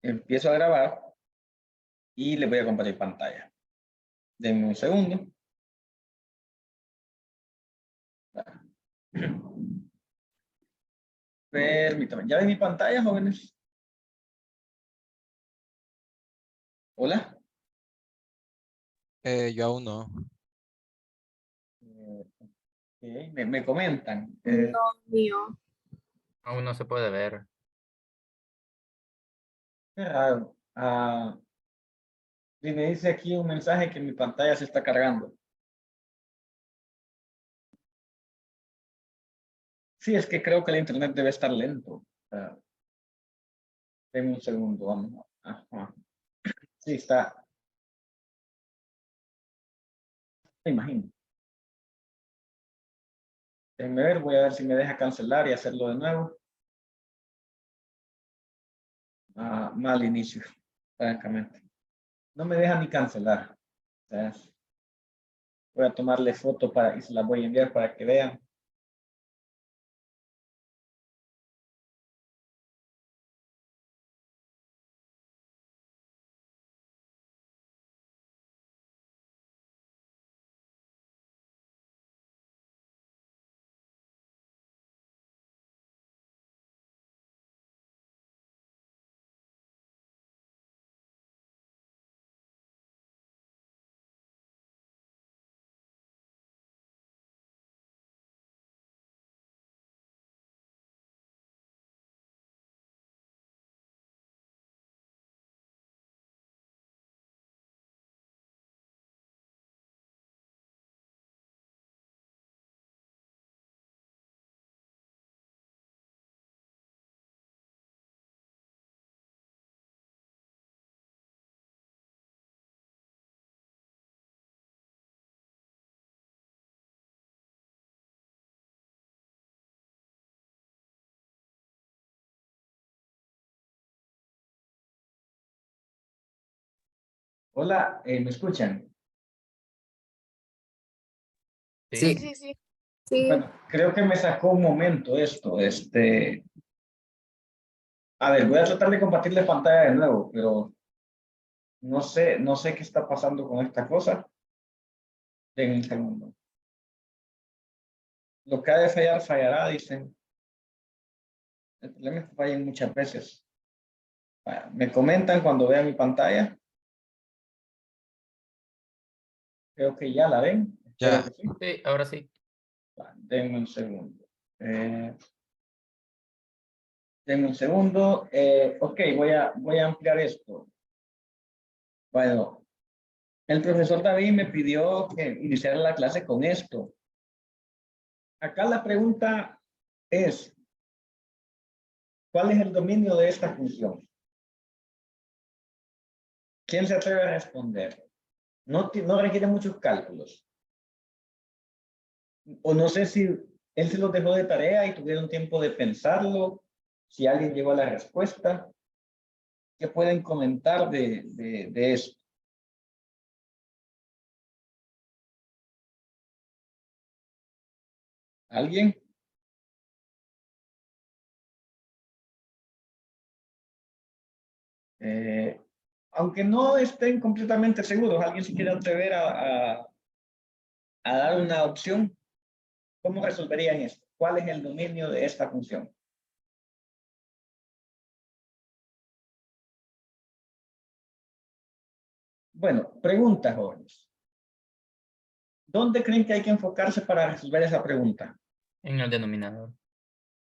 Empiezo a grabar y les voy a compartir pantalla. Denme un segundo. Permítame. ¿Ya ven mi pantalla, jóvenes? ¿Hola? Yo aún no. Okay. Me comentan. No, mío. Aún no se puede ver. Qué raro. Y me dice aquí un mensaje que mi pantalla se está cargando. Sí, es que creo que el internet debe estar lento. Denme un segundo, vamos. Ajá. Sí, está. Me imagino. Déjenme ver, voy a ver si me deja cancelar y hacerlo de nuevo. Mal inicio, francamente. No me deja ni cancelar. O sea, voy a tomarle foto y se la voy a enviar para que vean. Hola, ¿me escuchan? Sí. Sí. Bueno, creo que me sacó un momento esto. A ver, voy a tratar de compartirle pantalla de nuevo, pero no sé qué está pasando con esta cosa. En un segundo. Lo que ha de fallar, fallará, dicen. El problema es que fallan muchas veces. Me comentan cuando vean mi pantalla. Creo que ya la ven. Ya. Espero que sí. Sí, ahora sí. Denme un segundo. Denme un segundo. Ok, voy a ampliar esto. Bueno, el profesor David me pidió que iniciara la clase con esto. Acá la pregunta es, ¿cuál es el dominio de esta función? ¿Quién se atreve a responder? No requiere muchos cálculos. O no sé si él se los dejó de tarea y tuvieron tiempo de pensarlo, si alguien llegó a la respuesta. ¿Qué pueden comentar de esto? ¿Alguien? Aunque no estén completamente seguros, ¿alguien se quiere atrever a dar una opción? ¿Cómo resolverían esto? ¿Cuál es el dominio de esta función? Bueno, pregunta, jóvenes. ¿Dónde creen que hay que enfocarse para resolver esa pregunta? En el denominador.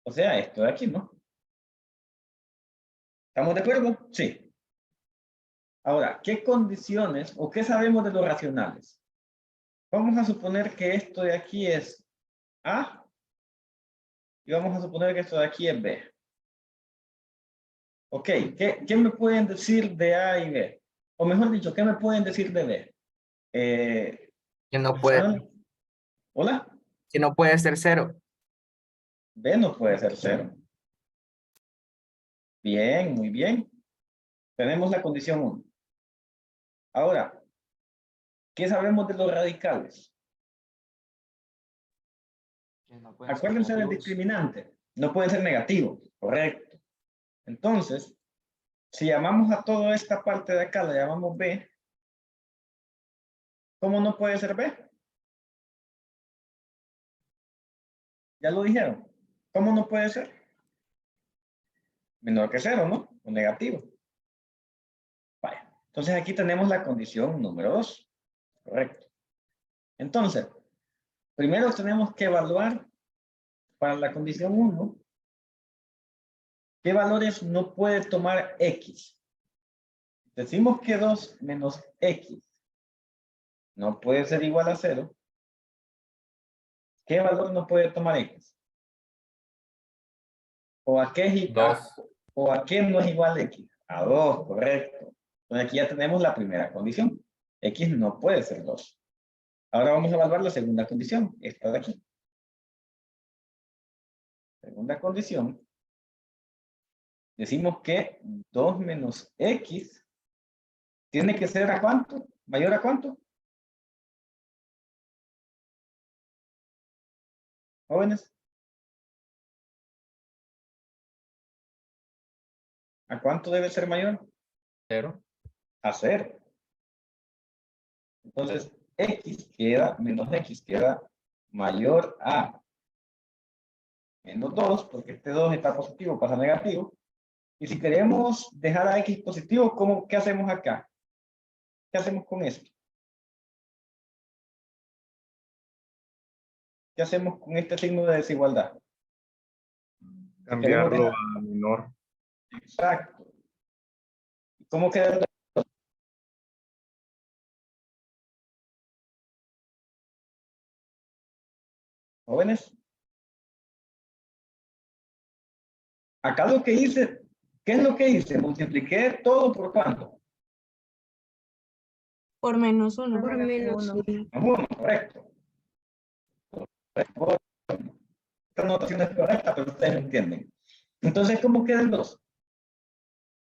O sea, esto de aquí, ¿no? ¿Estamos de acuerdo? Sí. Ahora, ¿qué condiciones o qué sabemos de los racionales? Vamos a suponer que esto de aquí es A y vamos a suponer que esto de aquí es B. Ok, ¿qué me pueden decir de A y B? O mejor dicho, ¿qué me pueden decir de B? Que no puede, ¿Hola? que no puede ser cero. B no puede ser cero. Bien, muy bien. Tenemos la condición 1. Ahora, ¿qué sabemos de los radicales? Que no pueden ser Acuérdense del negativos. discriminante. No pueden ser negativos, correcto. Entonces, Si llamamos a toda esta parte de acá, la llamamos B, ¿cómo no puede ser B? Ya lo dijeron. ¿Cómo no puede ser? Menor que 0, ¿no? O negativo. Vaya. Entonces aquí tenemos la condición número 2. Correcto. Entonces, primero tenemos que evaluar para la condición 1 qué valores no puede tomar X. Decimos que 2 menos X no puede ser igual a 0. ¿Qué valor no puede tomar X? ¿O a qué, 2. ¿O a qué no es igual X? A 2, correcto. Entonces aquí ya tenemos la primera condición. X no puede ser 2. Ahora vamos a evaluar la segunda condición. Esta de aquí. Segunda condición. Decimos que 2 menos X tiene que ser ¿a cuánto? ¿Mayor a cuánto? Jóvenes. ¿A cuánto debe ser mayor? 0. A 0. Entonces, X queda, menos X queda mayor a menos 2, porque este 2 está positivo, pasa a negativo. Y si queremos dejar a X positivo, ¿qué hacemos acá? ¿Qué hacemos con esto? ¿Qué hacemos con este signo de desigualdad? Cambiarlo a menor. Exacto. ¿Cómo queda el jóvenes? Acá lo que hice, ¿qué es lo que hice? Multipliqué todo por ¿cuánto? Por menos 1. Por menos 1. 1, correcto. Esta notación es correcta, pero ustedes lo entienden. Entonces, ¿cómo queda el 2?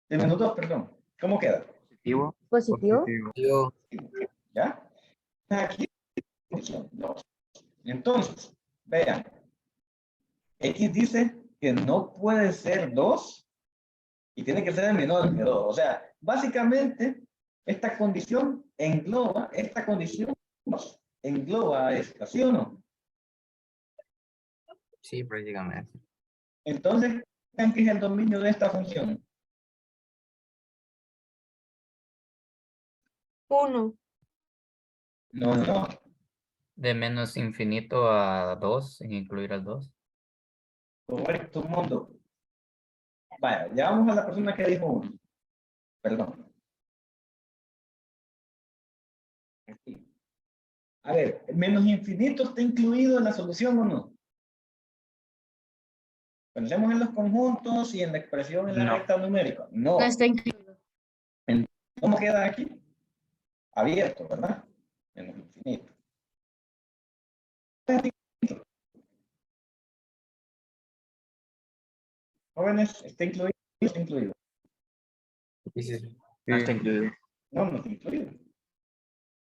El menos 2, perdón. ¿Cómo queda? Positivo. Positivo. Yo. ¿Ya? Aquí, 2. Entonces, vean. X dice que no puede ser 2 y tiene que ser menor que 2. O sea, básicamente, esta condición engloba esta condición, engloba esta, ¿sí o no? Sí, prácticamente. Entonces, ¿qué es el dominio de esta función? 1. No. De menos infinito a 2, sin incluir al 2. Correcto, mundo. Vaya, ya vamos a la persona que dijo 1. Perdón. Aquí. A ver, ¿menos infinito está incluido en la solución o no? Pensemos en los conjuntos y en la expresión en la No. recta numérica. No. No está incluido. ¿Cómo queda aquí? Abierto, ¿verdad? Menos infinito. Jóvenes, ¿está incluido? ¿Está incluido? Sí, sí, sí. Sí. No está incluido. No está incluido.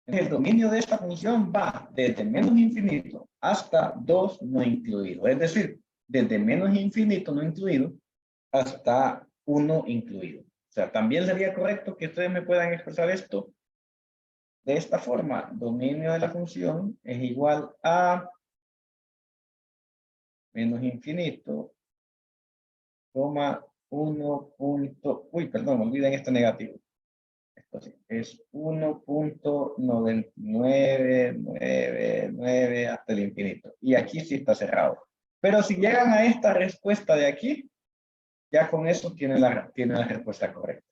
El dominio de esta función va desde menos infinito hasta 2 no incluido. Es decir, desde menos infinito no incluido hasta 1 incluido. O sea, también sería correcto que ustedes me puedan expresar esto de esta forma. Dominio de la función es igual a menos infinito, coma 1 punto, uy, perdón, olviden este negativo. Esto sí, es 1.9999 hasta el infinito. Y aquí sí está cerrado. Pero si llegan a esta respuesta de aquí, ya con eso tienen la respuesta correcta.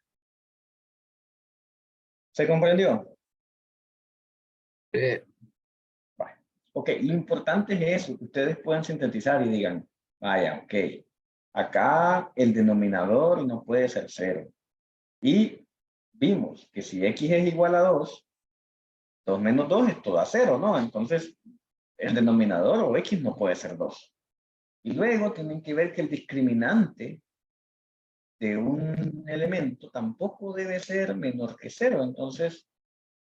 ¿Se comprendió? Vale. Ok, lo importante es eso, que ustedes puedan sintetizar y digan, vaya, ok, acá el denominador no puede ser 0. Y vimos que si X es igual a 2, 2 menos 2 es todo a 0, ¿no? Entonces, el denominador o X no puede ser 2. Y luego tienen que ver que el discriminante de un elemento tampoco debe ser menor que 0. Entonces,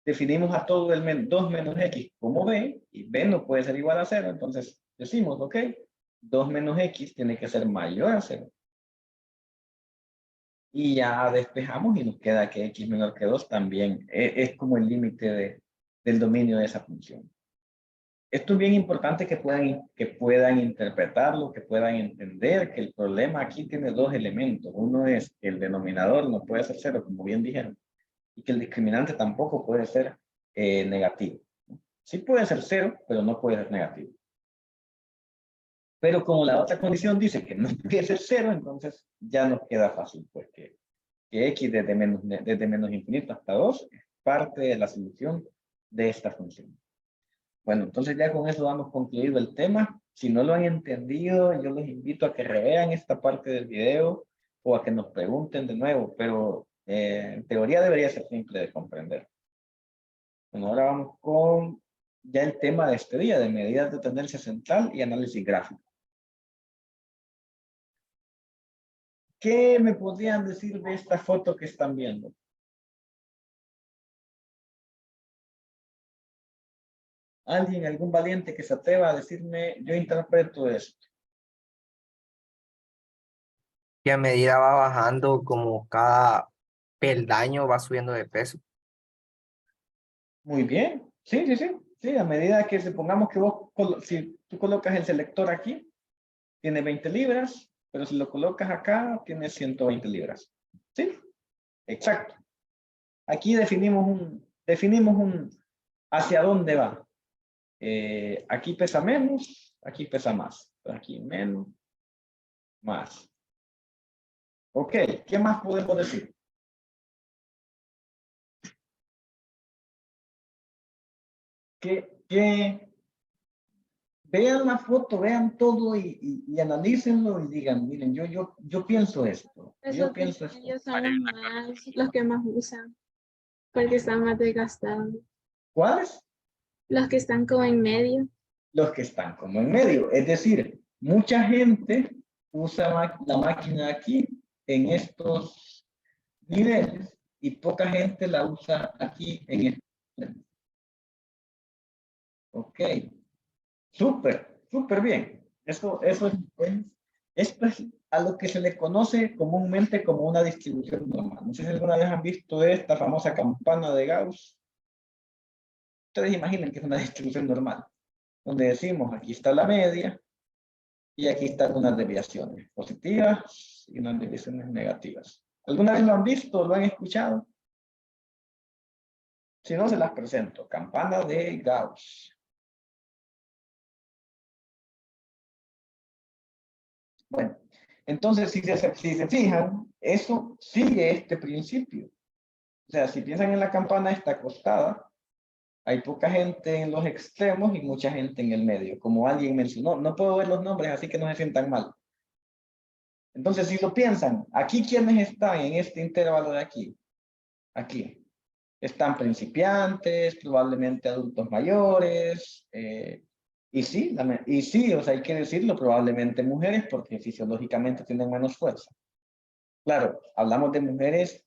definimos a todo el 2 menos X como B, y B no puede ser igual a 0. Entonces, decimos, ok, 2 menos X tiene que ser mayor a 0. Y ya despejamos y nos queda que x menor que 2 también es como el límite del dominio de esa función. Esto es bien importante que puedan interpretarlo, que puedan entender que el problema aquí tiene dos elementos. Uno es que el denominador no puede ser cero, como bien dijeron, y que el discriminante tampoco puede ser negativo. Sí puede ser cero, pero no puede ser negativo. Pero como la otra condición dice que no puede ser cero, entonces ya nos queda fácil, pues que x desde menos infinito hasta 2 es parte de la solución de esta función. Bueno, entonces ya con eso damos concluido el tema. Si no lo han entendido, yo los invito a que revean esta parte del video o a que nos pregunten de nuevo, pero en teoría debería ser simple de comprender. Bueno, ahora vamos con ya el tema de este día, de medidas de tendencia central y análisis gráfico. ¿Qué me podrían decir de esta foto que están viendo? ¿Alguien, algún valiente que se atreva a decirme, yo interpreto esto? Que a medida va bajando, como cada peldaño va subiendo de peso. Muy bien. Sí, sí, sí. Sí, a medida que supongamos que vos, si tú colocas el selector aquí, tiene 20 libras, pero si lo colocas acá, tiene 120 libras. ¿Sí? Exacto. Aquí definimos un hacia dónde va. Aquí pesa menos, aquí pesa más. Aquí menos, más. Ok, ¿qué más podemos decir? Que vean la foto, vean todo y analícenlo y digan, miren, yo pienso esto. Yo pienso esto. Ellos son los que más usan, porque están más desgastados. ¿Cuáles? Los que están como en medio. Los que están como en medio. Es decir, mucha gente usa la máquina aquí en estos niveles y poca gente la usa aquí en estos niveles. Ok. Súper, súper bien. Esto es a lo que se le conoce comúnmente como una distribución normal. No sé si alguna vez han visto esta famosa campana de Gauss. Ustedes imaginen que es una distribución normal, donde decimos aquí está la media y aquí están unas desviaciones positivas y unas desviaciones negativas. ¿Alguna vez lo han visto o lo han escuchado? Si no, se las presento. Campana de Gauss. Bueno, entonces si se fijan, eso sigue este principio. O sea, si piensan en la campana, está acostada. Hay poca gente en los extremos y mucha gente en el medio. Como alguien mencionó, no puedo ver los nombres, así que no se sientan mal. Entonces, si lo piensan, aquí ¿quiénes están en este intervalo de aquí? Aquí. Están principiantes, probablemente adultos mayores, y sí, o sea, hay que decirlo, probablemente mujeres, porque fisiológicamente tienen menos fuerza. Claro, hablamos de mujeres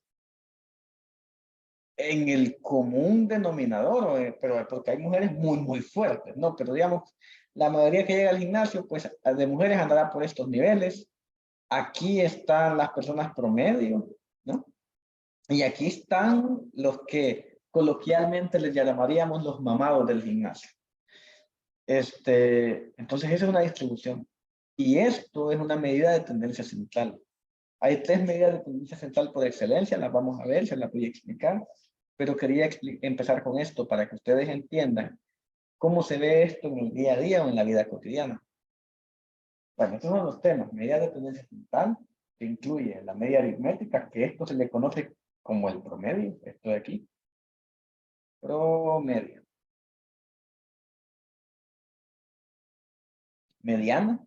en el común denominador, pero porque hay mujeres muy, muy fuertes, ¿no? Pero digamos, la mayoría que llega al gimnasio, pues de mujeres andará por estos niveles. Aquí están las personas promedio, ¿no? Y aquí están los que coloquialmente les llamaríamos los mamados del gimnasio. Entonces, esa es una distribución. Y esto es una medida de tendencia central. Hay tres medidas de tendencia central por excelencia, las vamos a ver, se las voy a explicar. Pero quería empezar con esto para que ustedes entiendan cómo se ve esto en el día a día o en la vida cotidiana. Bueno, estos son los temas. Medida de tendencia central, que incluye la media aritmética, que esto se le conoce como el promedio, esto de aquí. Promedio. Mediana,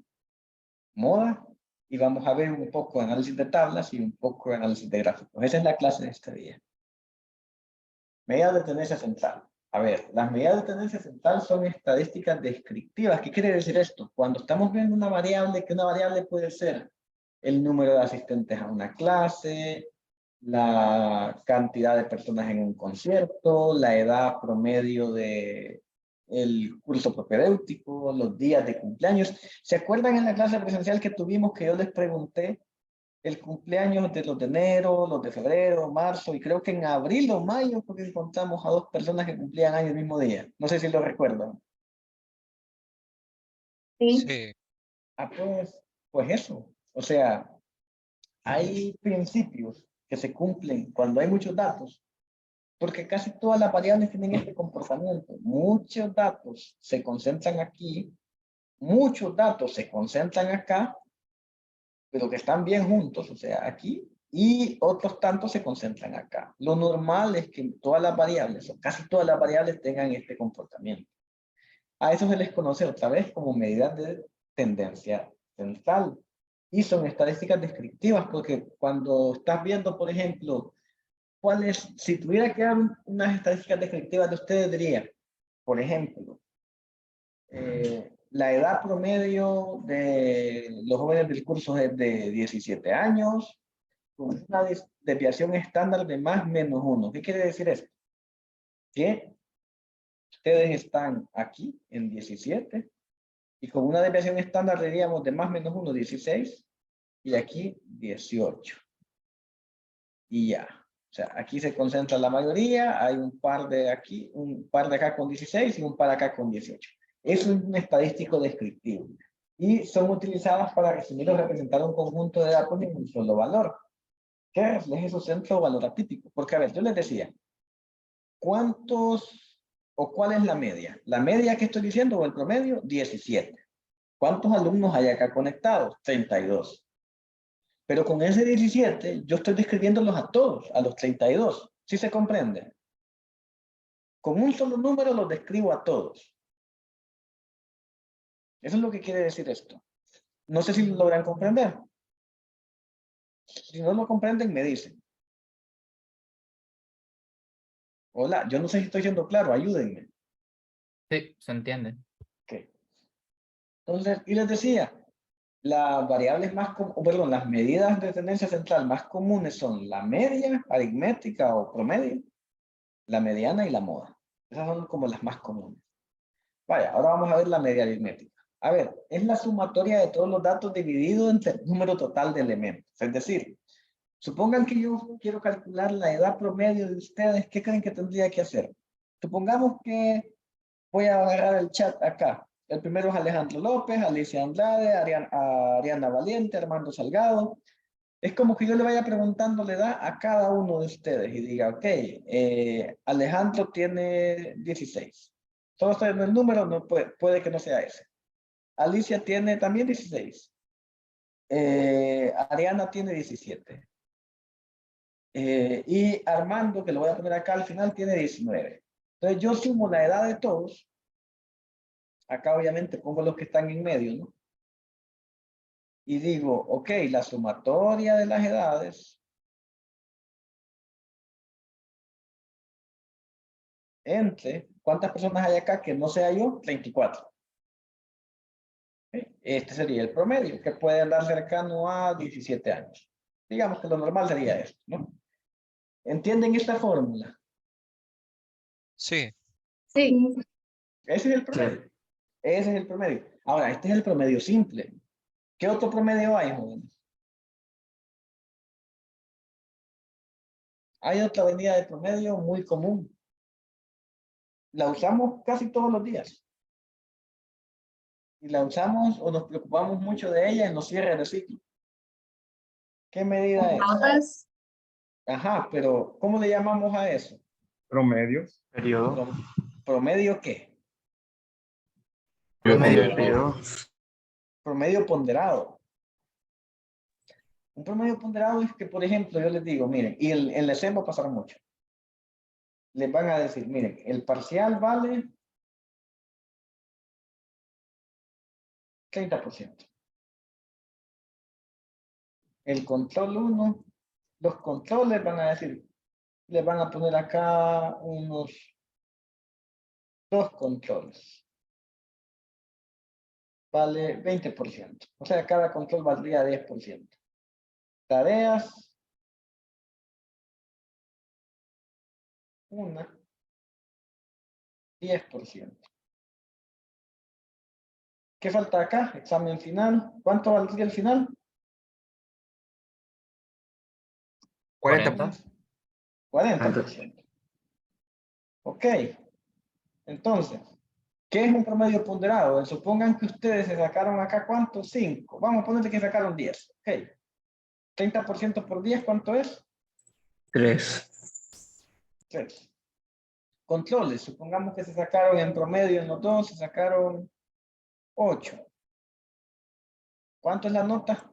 moda, y vamos a ver un poco de análisis de tablas y un poco de análisis de gráficos. Esa es la clase de este día. Medidas de tendencia central. A ver, las medidas de tendencia central son estadísticas descriptivas. ¿Qué quiere decir esto? Cuando estamos viendo una variable, que una variable puede ser el número de asistentes a una clase, la cantidad de personas en un concierto, la edad promedio de el curso propedéutico, los días de cumpleaños. ¿Se acuerdan en la clase presencial que tuvimos que yo les pregunté el cumpleaños de los de enero, los de febrero, marzo, y creo que en abril o mayo porque encontramos a 2 personas que cumplían año el mismo día. No sé si lo recuerdan. Sí. Ah, pues eso. O sea, hay principios que se cumplen cuando hay muchos datos, porque casi todas las variables tienen este comportamiento. Muchos datos se concentran aquí, muchos datos se concentran acá, pero que están bien juntos, o sea, aquí, y otros tantos se concentran acá. Lo normal es que todas las variables, o casi todas las variables, tengan este comportamiento. A eso se les conoce otra vez como medidas de tendencia central. Y son estadísticas descriptivas, porque cuando estás viendo, por ejemplo, si tuviera que dar unas estadísticas descriptivas de ustedes, diría, por ejemplo, la edad promedio de los jóvenes del curso es de 17 años, con una desviación estándar de más menos 1. ¿Qué quiere decir esto? Que ustedes están aquí en 17 y con una desviación estándar diríamos de más menos 1, 16 y aquí 18. Y ya. O sea, aquí se concentra la mayoría, hay un par de aquí, un par de acá con 16 y un par acá con 18. Eso es un estadístico descriptivo. Y son utilizadas para resumir o representar un conjunto de datos en un solo valor, que refleje su centro o valor atípico. Porque, a ver, yo les decía, ¿cuántos o cuál es la media? La media que estoy diciendo o el promedio, 17. ¿Cuántos alumnos hay acá conectados? 32. Pero con ese 17, yo estoy describiéndolos a todos, a los 32. ¿Sí se comprende? Con un solo número los describo a todos. Eso es lo que quiere decir esto. No sé si lo logran comprender. Si no lo comprenden, me dicen. Hola, yo no sé si estoy siendo claro, ayúdenme. Sí, se entiende. Okay. Entonces, y les decía, las variables más, perdón, las medidas de tendencia central más comunes son la media aritmética o promedio, la mediana y la moda. Esas son como las más comunes. Vaya, ahora vamos a ver la media aritmética. A ver, es la sumatoria de todos los datos dividido entre el número total de elementos. Es decir, supongan que yo quiero calcular la edad promedio de ustedes, ¿qué creen que tendría que hacer? Supongamos que voy a agarrar el chat acá. El primero es Alejandro López, Alicia Andrade, Ariana Valiente, Armando Salgado. Es como que yo le vaya preguntando la edad a cada uno de ustedes y diga, ok, Alejandro tiene 16. Solo estoy en el número, no puede que no sea ese. Alicia tiene también 16. Ariana tiene 17. Y Armando, que lo voy a poner acá al final, tiene 19. Entonces yo sumo la edad de todos. Acá obviamente pongo los que están en medio, ¿no? Y digo, ok, la sumatoria de las edades entre, ¿cuántas personas hay acá que no sea yo? 34. Este sería el promedio, que puede andar cercano a 17 años. Digamos que lo normal sería esto, ¿no? ¿Entienden esta fórmula? Sí. Sí. Ese es el promedio. Ese es el promedio. Ahora, este es el promedio simple. ¿Qué otro promedio hay, jóvenes? Hay otra avenida de promedio muy común. La usamos casi todos los días. Y la usamos o nos preocupamos mucho de ella en los cierres de ciclo. ¿Qué medida es? Ajá, pero ¿cómo le llamamos a eso? Promedio. Periodo. ¿Promedio qué? Periodo. Promedio ponderado. Un promedio ponderado es que, por ejemplo, yo les digo, miren, y en la SEM va a pasar mucho. Les van a decir, miren, el parcial vale 30%. El control 1, los controles van a decir, les van a poner acá unos 2 controles. Vale 20%. O sea, cada control valdría 10%. Tareas. Una. 10%. ¿Qué falta acá? Examen final. ¿Cuánto valdría el final? 40. 40%. Ok. Entonces, ¿qué es un promedio ponderado? Supongan que ustedes se sacaron acá, ¿cuánto? 5. Vamos a ponerle que sacaron 10. Ok. 30% por 10, ¿cuánto es? 3. 3. Controles, supongamos que se sacaron en promedio en los dos, se sacaron 8. ¿Cuánto es la nota?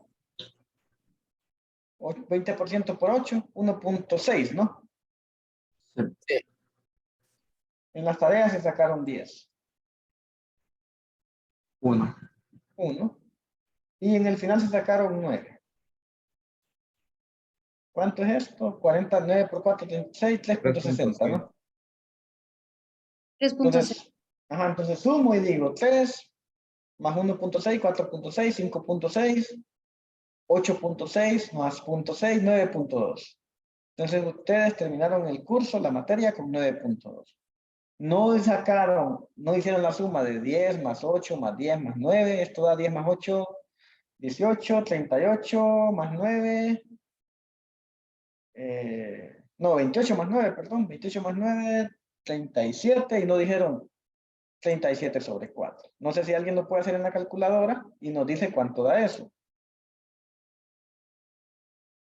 20% por 8, 1.6, ¿no? Sí. En las tareas se sacaron 10. 1. 1. Y en el final se sacaron 9. ¿Cuánto es esto? 49 por 4, 36, 3.60, ¿no? 3.6. Entonces sumo y digo 3 más 1.6, 4.6, 5.6, 8.6 más 0.6, 9.2. Entonces ustedes terminaron el curso, la materia con 9.2. No sacaron, no hicieron la suma de 10 más 8 más 10 más 9. Esto da 10 más 8, 18, 38 más 9. No, 28 más 9, perdón. 28 más 9, 37. Y no dijeron 37 sobre 4. No sé si alguien lo puede hacer en la calculadora y nos dice cuánto da eso.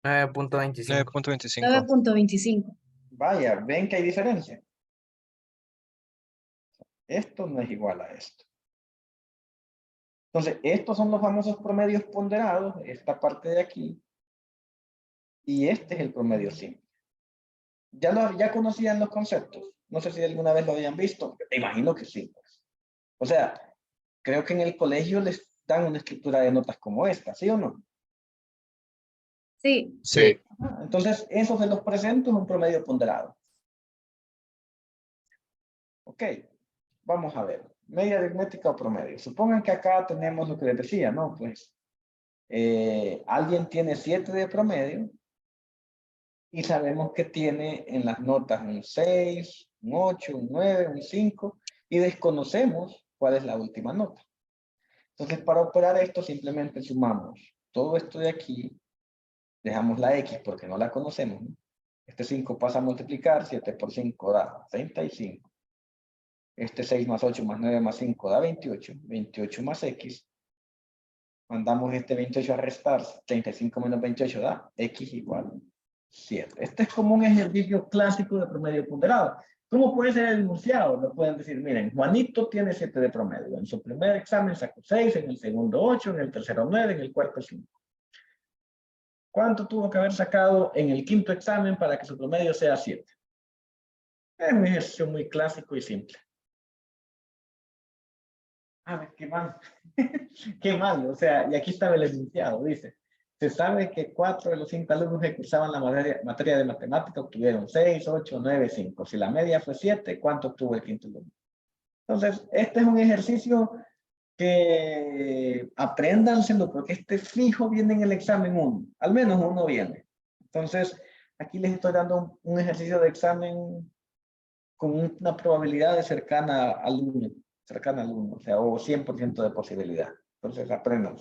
9.25. 9.25. 9.25. Vaya, ven que hay diferencia. Esto no es igual a esto. Entonces, estos son los famosos promedios ponderados, esta parte de aquí. Y este es el promedio simple. Ya conocían los conceptos. No sé si alguna vez lo habían visto. Me imagino que sí. Pues. O sea, creo que en el colegio les dan una estructura de notas como esta, ¿sí o no? Sí. Sí. Entonces, eso se los presento es un promedio ponderado. Ok, vamos a ver. Media aritmética o promedio. Supongan que acá tenemos lo que les decía, ¿no? Pues alguien tiene 7 de promedio y sabemos que tiene en las notas un 6, un 8, un 9, un 5 y desconocemos cuál es la última nota. Entonces, para operar esto simplemente sumamos todo esto de aquí, dejamos la X porque no la conocemos, ¿no? Este 5 pasa a multiplicar, 7 por 5 da 35. Este 6 más 8 más 9 más 5 da 28. 28 más X. Mandamos este 28 a restar. 35 menos 28 da X igual 7. Este es como un ejercicio clásico de promedio ponderado. ¿Cómo puede ser el enunciado? Lo pueden decir, miren, Juanito tiene 7 de promedio. En su primer examen sacó 6, en el segundo 8, en el tercero 9, en el cuarto 5. ¿Cuánto tuvo que haber sacado en el quinto examen para que su promedio sea 7? Es un ejercicio muy clásico y simple. A ver, qué mal. Qué mal, o sea, y aquí estaba el enunciado, dice. Se sabe que 4 de los 5 alumnos que cursaban la materia de matemática obtuvieron 6, 8, 9, 5. Si la media fue 7, ¿cuánto obtuvo el quinto alumno? Entonces, este es un ejercicio que apréndanselo porque este fijo viene en el examen 1. Al menos uno viene. Entonces, aquí les estoy dando un ejercicio de examen con una probabilidad de cercana al 1, o sea, o 100% de posibilidad. Entonces, aprendan.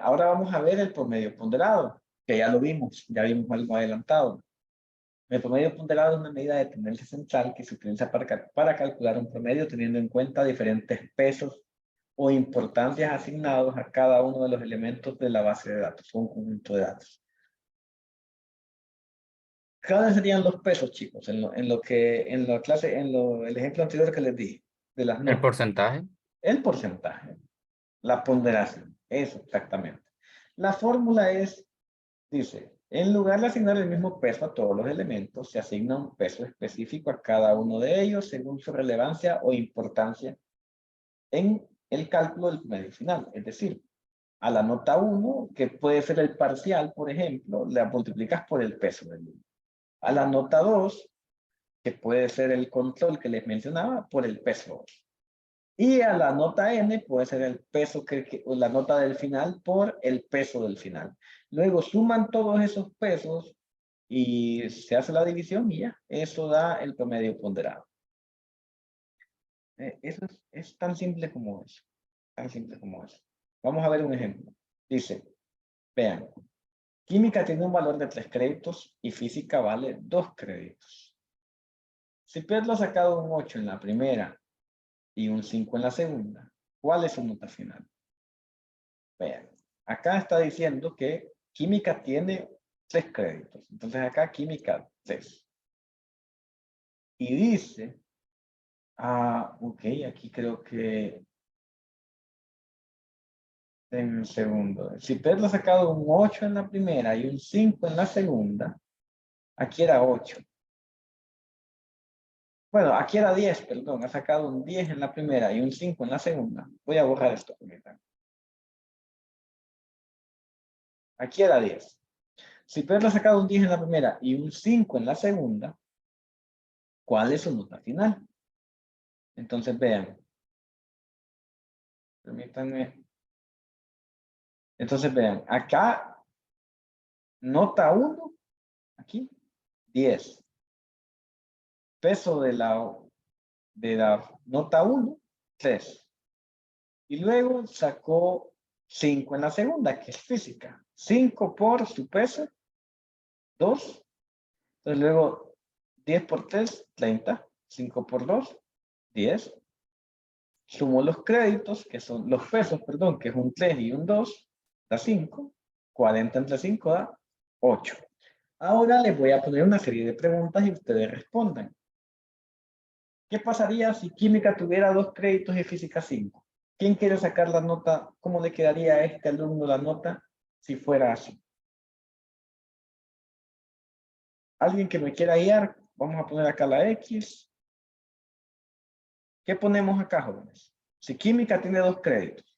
Ahora vamos a ver el promedio ponderado, que ya lo vimos, ya vimos algo adelantado. El promedio ponderado es una medida de tendencia central que se utiliza para calcular un promedio teniendo en cuenta diferentes pesos o importancias asignados a cada uno de los elementos de la base de datos, o un conjunto de datos. ¿Cuáles serían los pesos, chicos? En la clase, el ejemplo anterior que les di, de las El notas. porcentaje. El porcentaje, la ponderación, eso exactamente. La fórmula es, dice, en lugar de asignar el mismo peso a todos los elementos, se asigna un peso específico a cada uno de ellos según su relevancia o importancia en el cálculo del promedio final. Es decir, a la nota 1, que puede ser el parcial, por ejemplo, la multiplicas por el peso del 1. A la nota 2, que puede ser el control que les mencionaba, por el peso. Y a la nota n puede ser el peso, o la nota del final por el peso del final. Luego suman todos esos pesos y se hace la división y ya, eso da el promedio ponderado. Eso es tan simple como eso. Tan simple como eso. Vamos a ver un ejemplo. Dice, vean, Química tiene un valor de 3 créditos y física vale 2 créditos. Si Pedro ha sacado un 8 en la primera y un 5 en la segunda, ¿cuál es su nota final? Vean, acá está diciendo que química tiene 3 créditos. Entonces acá química 3. Y dice, ok, aquí creo que, en un segundo. Si Pedro ha sacado un 8 en la primera y un 5 en la segunda, aquí era 8. Bueno, aquí era 10, perdón. Ha sacado un 10 en la primera y un 5 en la segunda. Voy a borrar esto. Aquí era 10. Si Pedro ha sacado un 10 en la primera y un 5 en la segunda, ¿cuál es su nota final? Entonces vean. Permítanme. Entonces vean, acá, nota 1, aquí, 10. Peso de la nota 1, 3. Y luego sacó 5 en la segunda, que es física. 5 por su peso, 2. Entonces luego 10 por 3, 30. 5 por 2, 10. Sumo los créditos, que son los pesos, perdón, que es un 3 y un 2, da 5. 40 entre 5 da 8. Ahora les voy a poner una serie de preguntas y ustedes respondan. ¿Qué pasaría si química tuviera 2 créditos y física 5? ¿Quién quiere sacar la nota? ¿Cómo le quedaría a este alumno la nota si fuera así? ¿Alguien que me quiera guiar? Vamos a poner acá la X. ¿Qué ponemos acá, jóvenes? Si química tiene 2 créditos.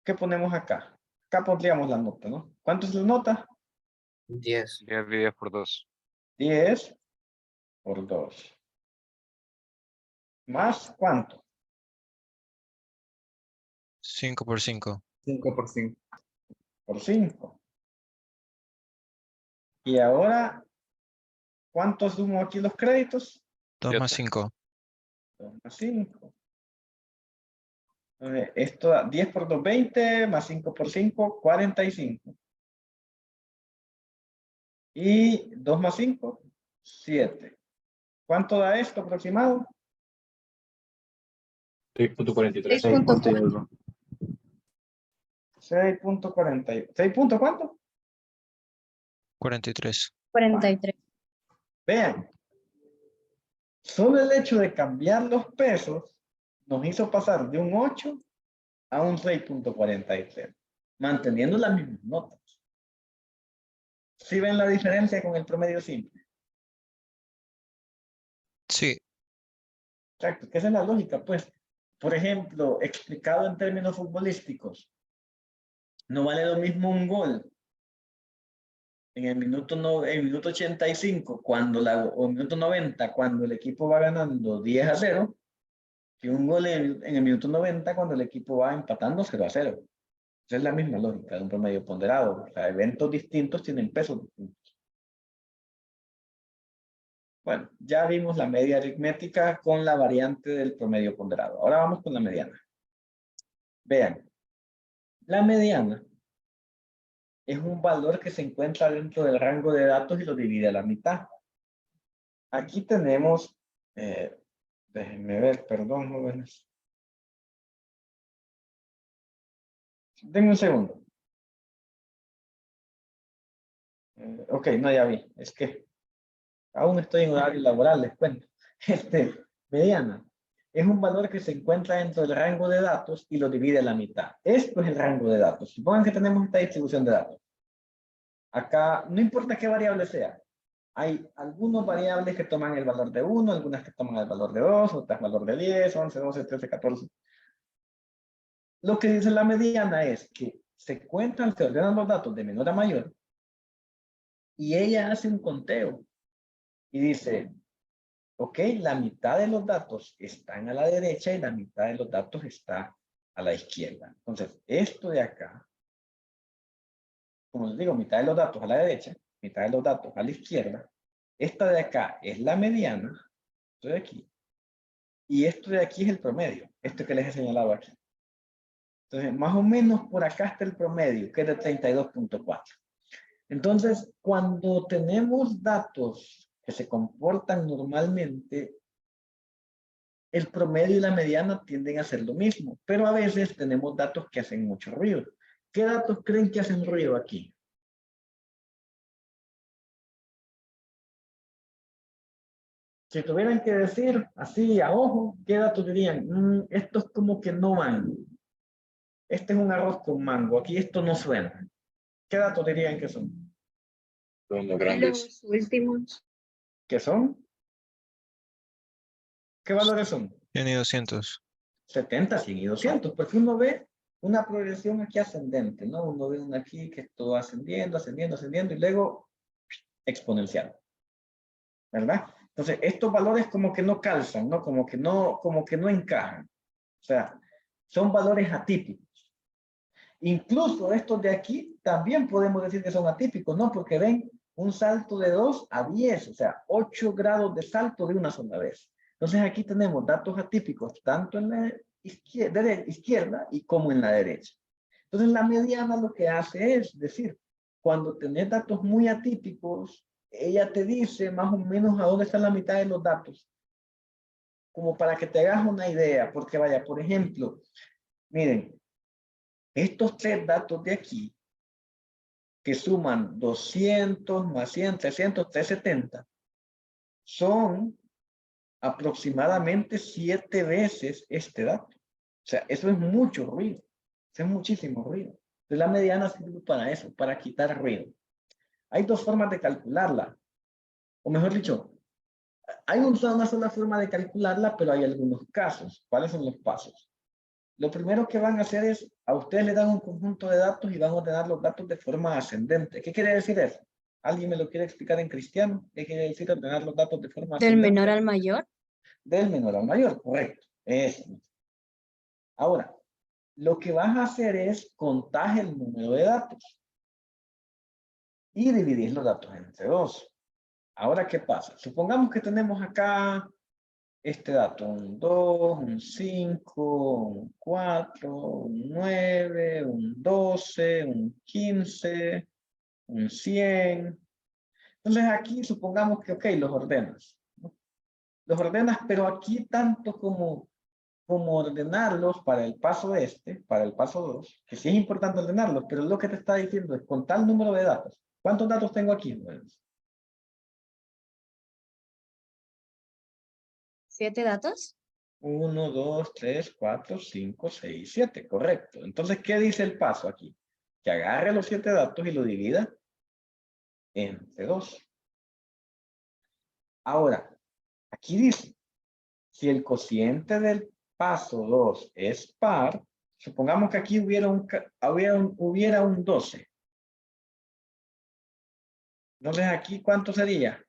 ¿Qué ponemos acá? Acá pondríamos la nota, ¿no? ¿Cuánto es la nota? 10. 10 dividido por 2. 10 por 2. ¿Más cuánto? 5 por 5. 5 por 5. Por 5. Y ahora, ¿cuánto sumo aquí los créditos? 2 más 5. 2 más 5. Esto da 10 por 2, 20, más 5 por 5, 45. Y 2 más 5, 7. ¿Cuánto da esto aproximado? 6.43. 6.41. 6.40. ¿6 punto cuánto? 43. 43. Vean, solo el hecho de cambiar los pesos nos hizo pasar de un 8 a un 6.43, manteniendo las mismas notas. ¿Sí ven la diferencia con el promedio simple? Sí, Exacto, que esa es la lógica, pues. Por ejemplo, explicado en términos futbolísticos, no vale lo mismo un gol en el minuto, en el minuto 85 o minuto 90 cuando el equipo va ganando 10-0, que un gol en el minuto 90 cuando el equipo va empatando 0-0. Esa es la misma lógica de un promedio ponderado. O sea, eventos distintos tienen pesos distintos. Bueno, ya vimos la media aritmética con la variante del promedio ponderado. Ahora vamos con la mediana. Vean, la mediana es un valor que se encuentra dentro del rango de datos y lo divide a la mitad. Aquí tenemos, déjenme ver, perdón, jóvenes. Denme un segundo. Ok, no, ya vi. Es que aún estoy en horario laboral, les cuento. Mediana es un valor que se encuentra dentro del rango de datos y lo divide a la mitad. Esto es el rango de datos. Supongan que tenemos esta distribución de datos. Acá, no importa qué variable sea. Hay algunas variables que toman el valor de 1, algunas que toman el valor de 2, otras el valor de 10, 11, 12, 13, 14. Lo que dice la mediana es que se cuentan, se ordenan los datos de menor a mayor y ella hace un conteo y dice, ok, la mitad de los datos están a la derecha y la mitad de los datos está a la izquierda. Entonces, esto de acá, como les digo, mitad de los datos a la derecha, mitad de los datos a la izquierda. Esta de acá es la mediana, esto de aquí. Y esto de aquí es el promedio, esto que les he señalado aquí. Entonces, más o menos por acá está el promedio, que es de 32.4. Entonces, cuando tenemos datos que se comportan normalmente, el promedio y la mediana tienden a ser lo mismo, pero a veces tenemos datos que hacen mucho ruido. ¿Qué datos creen que hacen ruido aquí? Si tuvieran que decir así a ojo, ¿qué datos dirían? Estos como que no van. Este es un arroz con mango, aquí esto no suena. ¿Qué datos dirían que son? Son los grandes. Los últimos. ¿Qué son? ¿Qué valores son? 100 y 200. 70, 100 y 200, porque uno ve una progresión aquí ascendente, ¿no? Uno ve una aquí que esto va ascendiendo, ascendiendo, ascendiendo y luego exponencial, ¿verdad? Entonces, estos valores como que no calzan, ¿no? Como que no encajan. O sea, son valores atípicos. Incluso estos de aquí también podemos decir que son atípicos, ¿no? Porque ven un salto de 2 a 10, o sea, 8 grados de salto de una sola vez. Entonces aquí tenemos datos atípicos tanto en la izquierda y como en la derecha. Entonces la mediana lo que hace es decir, cuando tenés datos muy atípicos, ella te dice más o menos a dónde está la mitad de los datos. Como para que te hagas una idea, porque vaya, por ejemplo, miren, estos tres datos de aquí, que suman 200 más 100, 300, 370, son aproximadamente 7 veces este dato. O sea, eso es mucho ruido. Eso es muchísimo ruido. Entonces la mediana sirve para eso, para quitar ruido. Hay dos formas de calcularla. O mejor dicho, hay una sola forma de calcularla, pero hay algunos casos. ¿Cuáles son los pasos? Lo primero que van a hacer es, a ustedes les dan un conjunto de datos y van a ordenar los datos de forma ascendente. ¿Qué quiere decir eso? ¿Alguien me lo quiere explicar en cristiano? ¿Qué quiere decir ordenar los datos de forma ¿Del ascendente? menor al mayor? Del menor al mayor, correcto. Eso. Ahora, lo que vas a hacer es contar el número de datos y dividir los datos entre 2. Ahora, ¿qué pasa? Supongamos que tenemos acá este dato, un 2, un 5, un 4, un 9, un 12, un 15, un 100. Entonces aquí supongamos que, ok, los ordenas, ¿no? Los ordenas, pero aquí tanto como ordenarlos para el paso para el paso 2, que sí es importante ordenarlos, pero lo que te está diciendo es contar el número de datos. ¿Cuántos datos tengo aquí? Bueno, 7 datos. 1, 2, 3, 4, 5, 6, 7, correcto. Entonces, ¿qué dice el paso aquí? Que agarre los 7 datos y lo divida entre 2. Ahora, aquí dice, si el cociente del paso 2 es par, supongamos que aquí hubiera un 12. Entonces, aquí, ¿cuánto sería?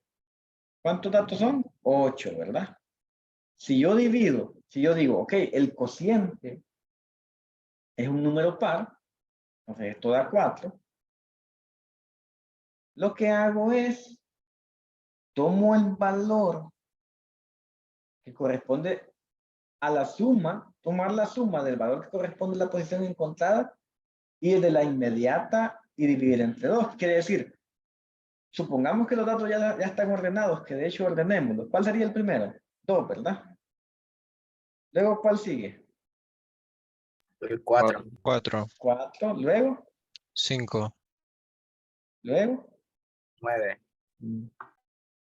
¿Cuántos datos son? 8, ¿verdad? Si yo divido, si yo digo, ok, el cociente es un número par, entonces esto da 4. Lo que hago es, tomo el valor que corresponde a la suma, tomar la suma del valor que corresponde a la posición encontrada y el de la inmediata y dividir entre 2. Quiere decir, supongamos que los datos ya están ordenados, que de hecho ordenémoslos. ¿Cuál sería el primero? 2, ¿verdad? Luego, ¿cuál sigue? El 4. 4. 4, luego, 5. luego, 9.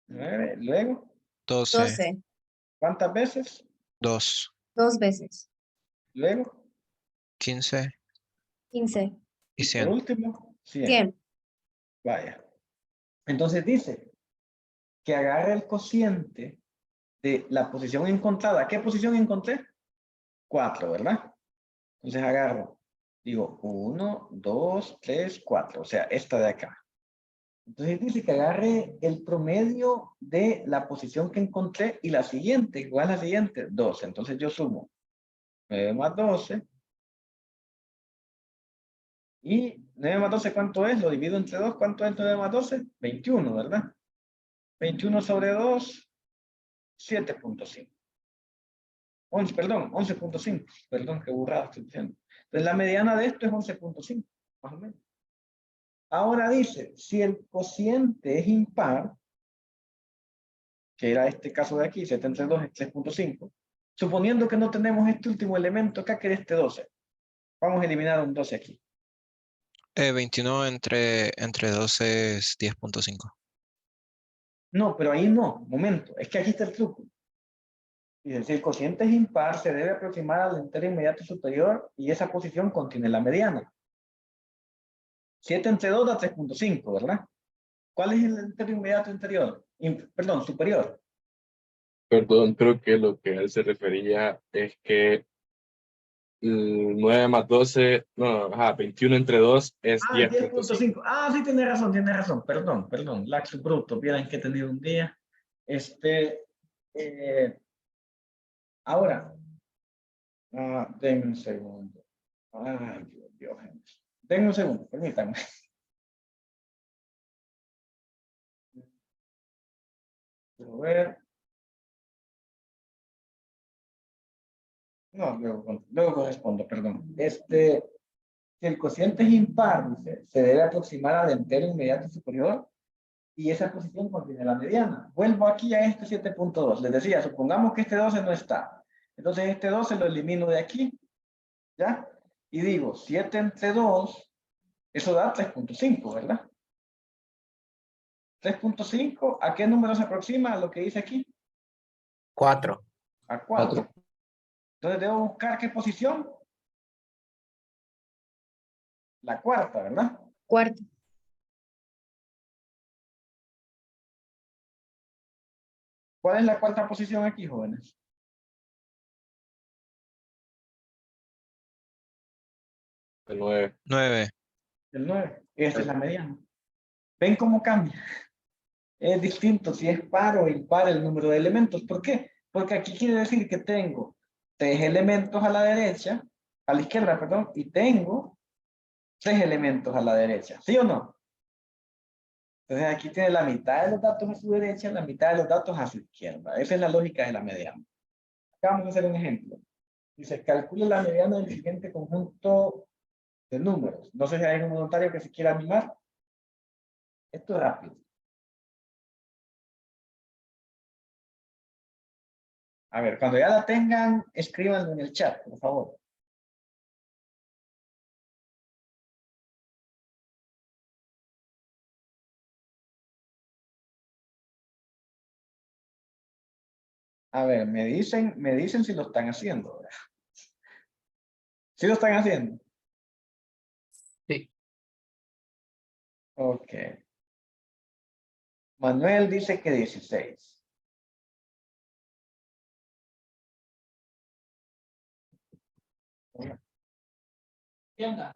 9, luego, 12. 12. ¿cuántas veces? 2. 2 veces. Luego, 15 15. y y por 100. último, 100. 100. Vaya. Entonces dice que agarre el cociente de la posición encontrada. ¿Qué posición encontré? 4, ¿verdad? Entonces agarro, digo 1, 2, 3, 4. O sea, esta de acá. Entonces dice que agarre el promedio de la posición que encontré y la siguiente. Igual a la siguiente, 12. Entonces yo sumo 9 más 12. Y 9 más 12, ¿cuánto es? Lo divido entre 2. ¿Cuánto es 9 más 12? 21, ¿verdad? 21 sobre 2, 7.5. 11, perdón, 11.5. Perdón, qué burrada estoy diciendo. Entonces la mediana de esto es 11.5, más o menos. Ahora dice, si el cociente es impar, que era este caso de aquí, 7 entre 2 es 3.5, suponiendo que no tenemos este último elemento acá, que es este 12. Vamos a eliminar un 12 aquí. 21 entre 12 es 10.5. No, pero ahí no, momento, es que aquí está el truco. Dice, si el cociente es impar, se debe aproximar al entero inmediato superior y esa posición contiene la mediana. 7 entre 2 da 3.5, ¿verdad? ¿Cuál es el entero inmediato interior? Perdón, superior. Perdón, creo que lo que él se refería es que 9 más 12, no, ajá, 21 entre 2 es Ah, 10.5. 10.5. Ah, sí, tiene razón. Perdón. Laxo bruto, vieran que he tenido un día. Ahora, denme un segundo. Ay, Dios. Denme un segundo, permítanme. Quiero ver. No, luego correspondo, perdón. Si el cociente es impar, dice, se debe aproximar al entero inmediato superior y esa posición contiene la mediana. Vuelvo aquí a este 7.2. Les decía, supongamos que este 12 no está. Entonces este 12 lo elimino de aquí, ¿ya? Y digo, 7 entre 2, eso da 3.5, ¿verdad? 3.5, ¿a qué número se aproxima? A lo que dice aquí. 4. A 4. Entonces debo buscar qué posición. La cuarta, ¿verdad? Cuarto. ¿Cuál es la cuarta posición aquí, jóvenes? El 9. 9. El 9. Esta es la mediana. ¿Ven cómo cambia? Es distinto si es par o impar el número de elementos. ¿Por qué? Porque aquí quiere decir que tengo 3 elementos a la derecha, a la izquierda, perdón, y tengo 3 elementos a la derecha. ¿Sí o no? Entonces aquí tiene la mitad de los datos a su derecha, la mitad de los datos a su izquierda. Esa es la lógica de la mediana. Acá vamos a hacer un ejemplo. Dice, calcule la mediana del siguiente conjunto de números. No sé si hay un voluntario que se quiera animar. Esto es rápido. A ver, cuando ya la tengan, escríbanlo en el chat, por favor. A ver, me dicen si lo están haciendo. ¿Sí lo están haciendo? Sí. Ok. Manuel dice que 16. ¿Qué onda?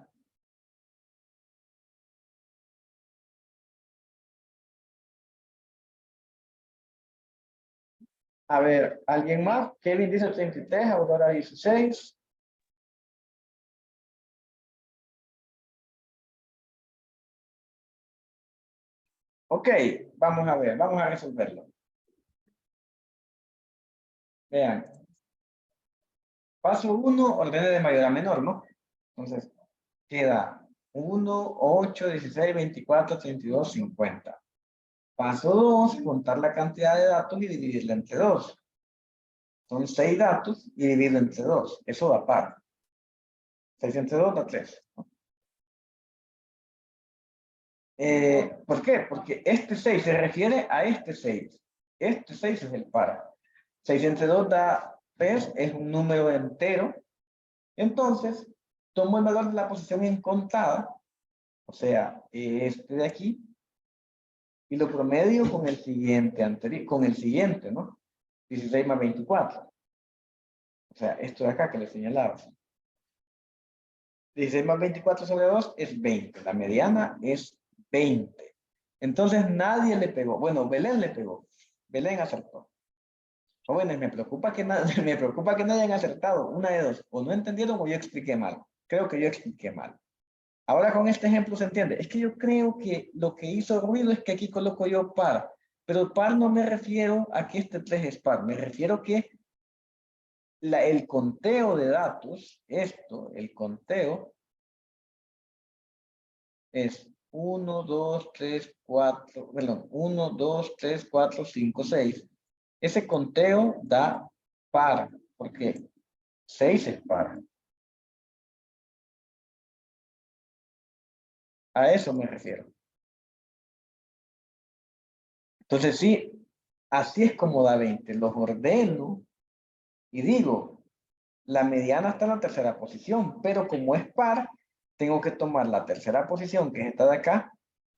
A ver, ¿alguien más? Kevin dice 33, Aurora 16. Ok, vamos a resolverlo. Vean. Paso 1, ordene de mayor a menor, ¿no? Entonces, queda 1, 8, 16, 24, 32, 50. Paso 2, contar la cantidad de datos y dividirla entre 2. Son 6 datos y dividirlo entre 2. Eso da par. 6 entre 2 da 3. ¿Por qué? Porque este 6 se refiere a este 6. Este 6 es el par. 6 entre 2 da 3, es un número entero. Entonces, tomo el valor de la posición incontada, o sea, este de aquí, y lo promedio con el siguiente anterior, con el siguiente, ¿no? 16 más 24. O sea, esto de acá que le señalaba. 16 más 24 sobre 2 es 20. La mediana es 20. Entonces nadie le pegó. Bueno, Belén le pegó. Belén acertó. Jóvenes, me preocupa que no hayan acertado. Una de dos. O no entendieron o yo expliqué mal. Creo que yo expliqué mal. Ahora con este ejemplo se entiende. Es que yo creo que lo que hizo ruido es que aquí coloco yo par. Pero par no me refiero a que este 3 es par. Me refiero que el conteo de datos, el conteo es 1, 2, 3, 4, perdón, 1, 2, 3, 4, 5, 6. Ese conteo da par, porque 6 es par. A eso me refiero. Entonces sí, así es como da 20. Los ordeno y digo, la mediana está en la tercera posición, pero como es par, tengo que tomar la tercera posición, que es esta de acá,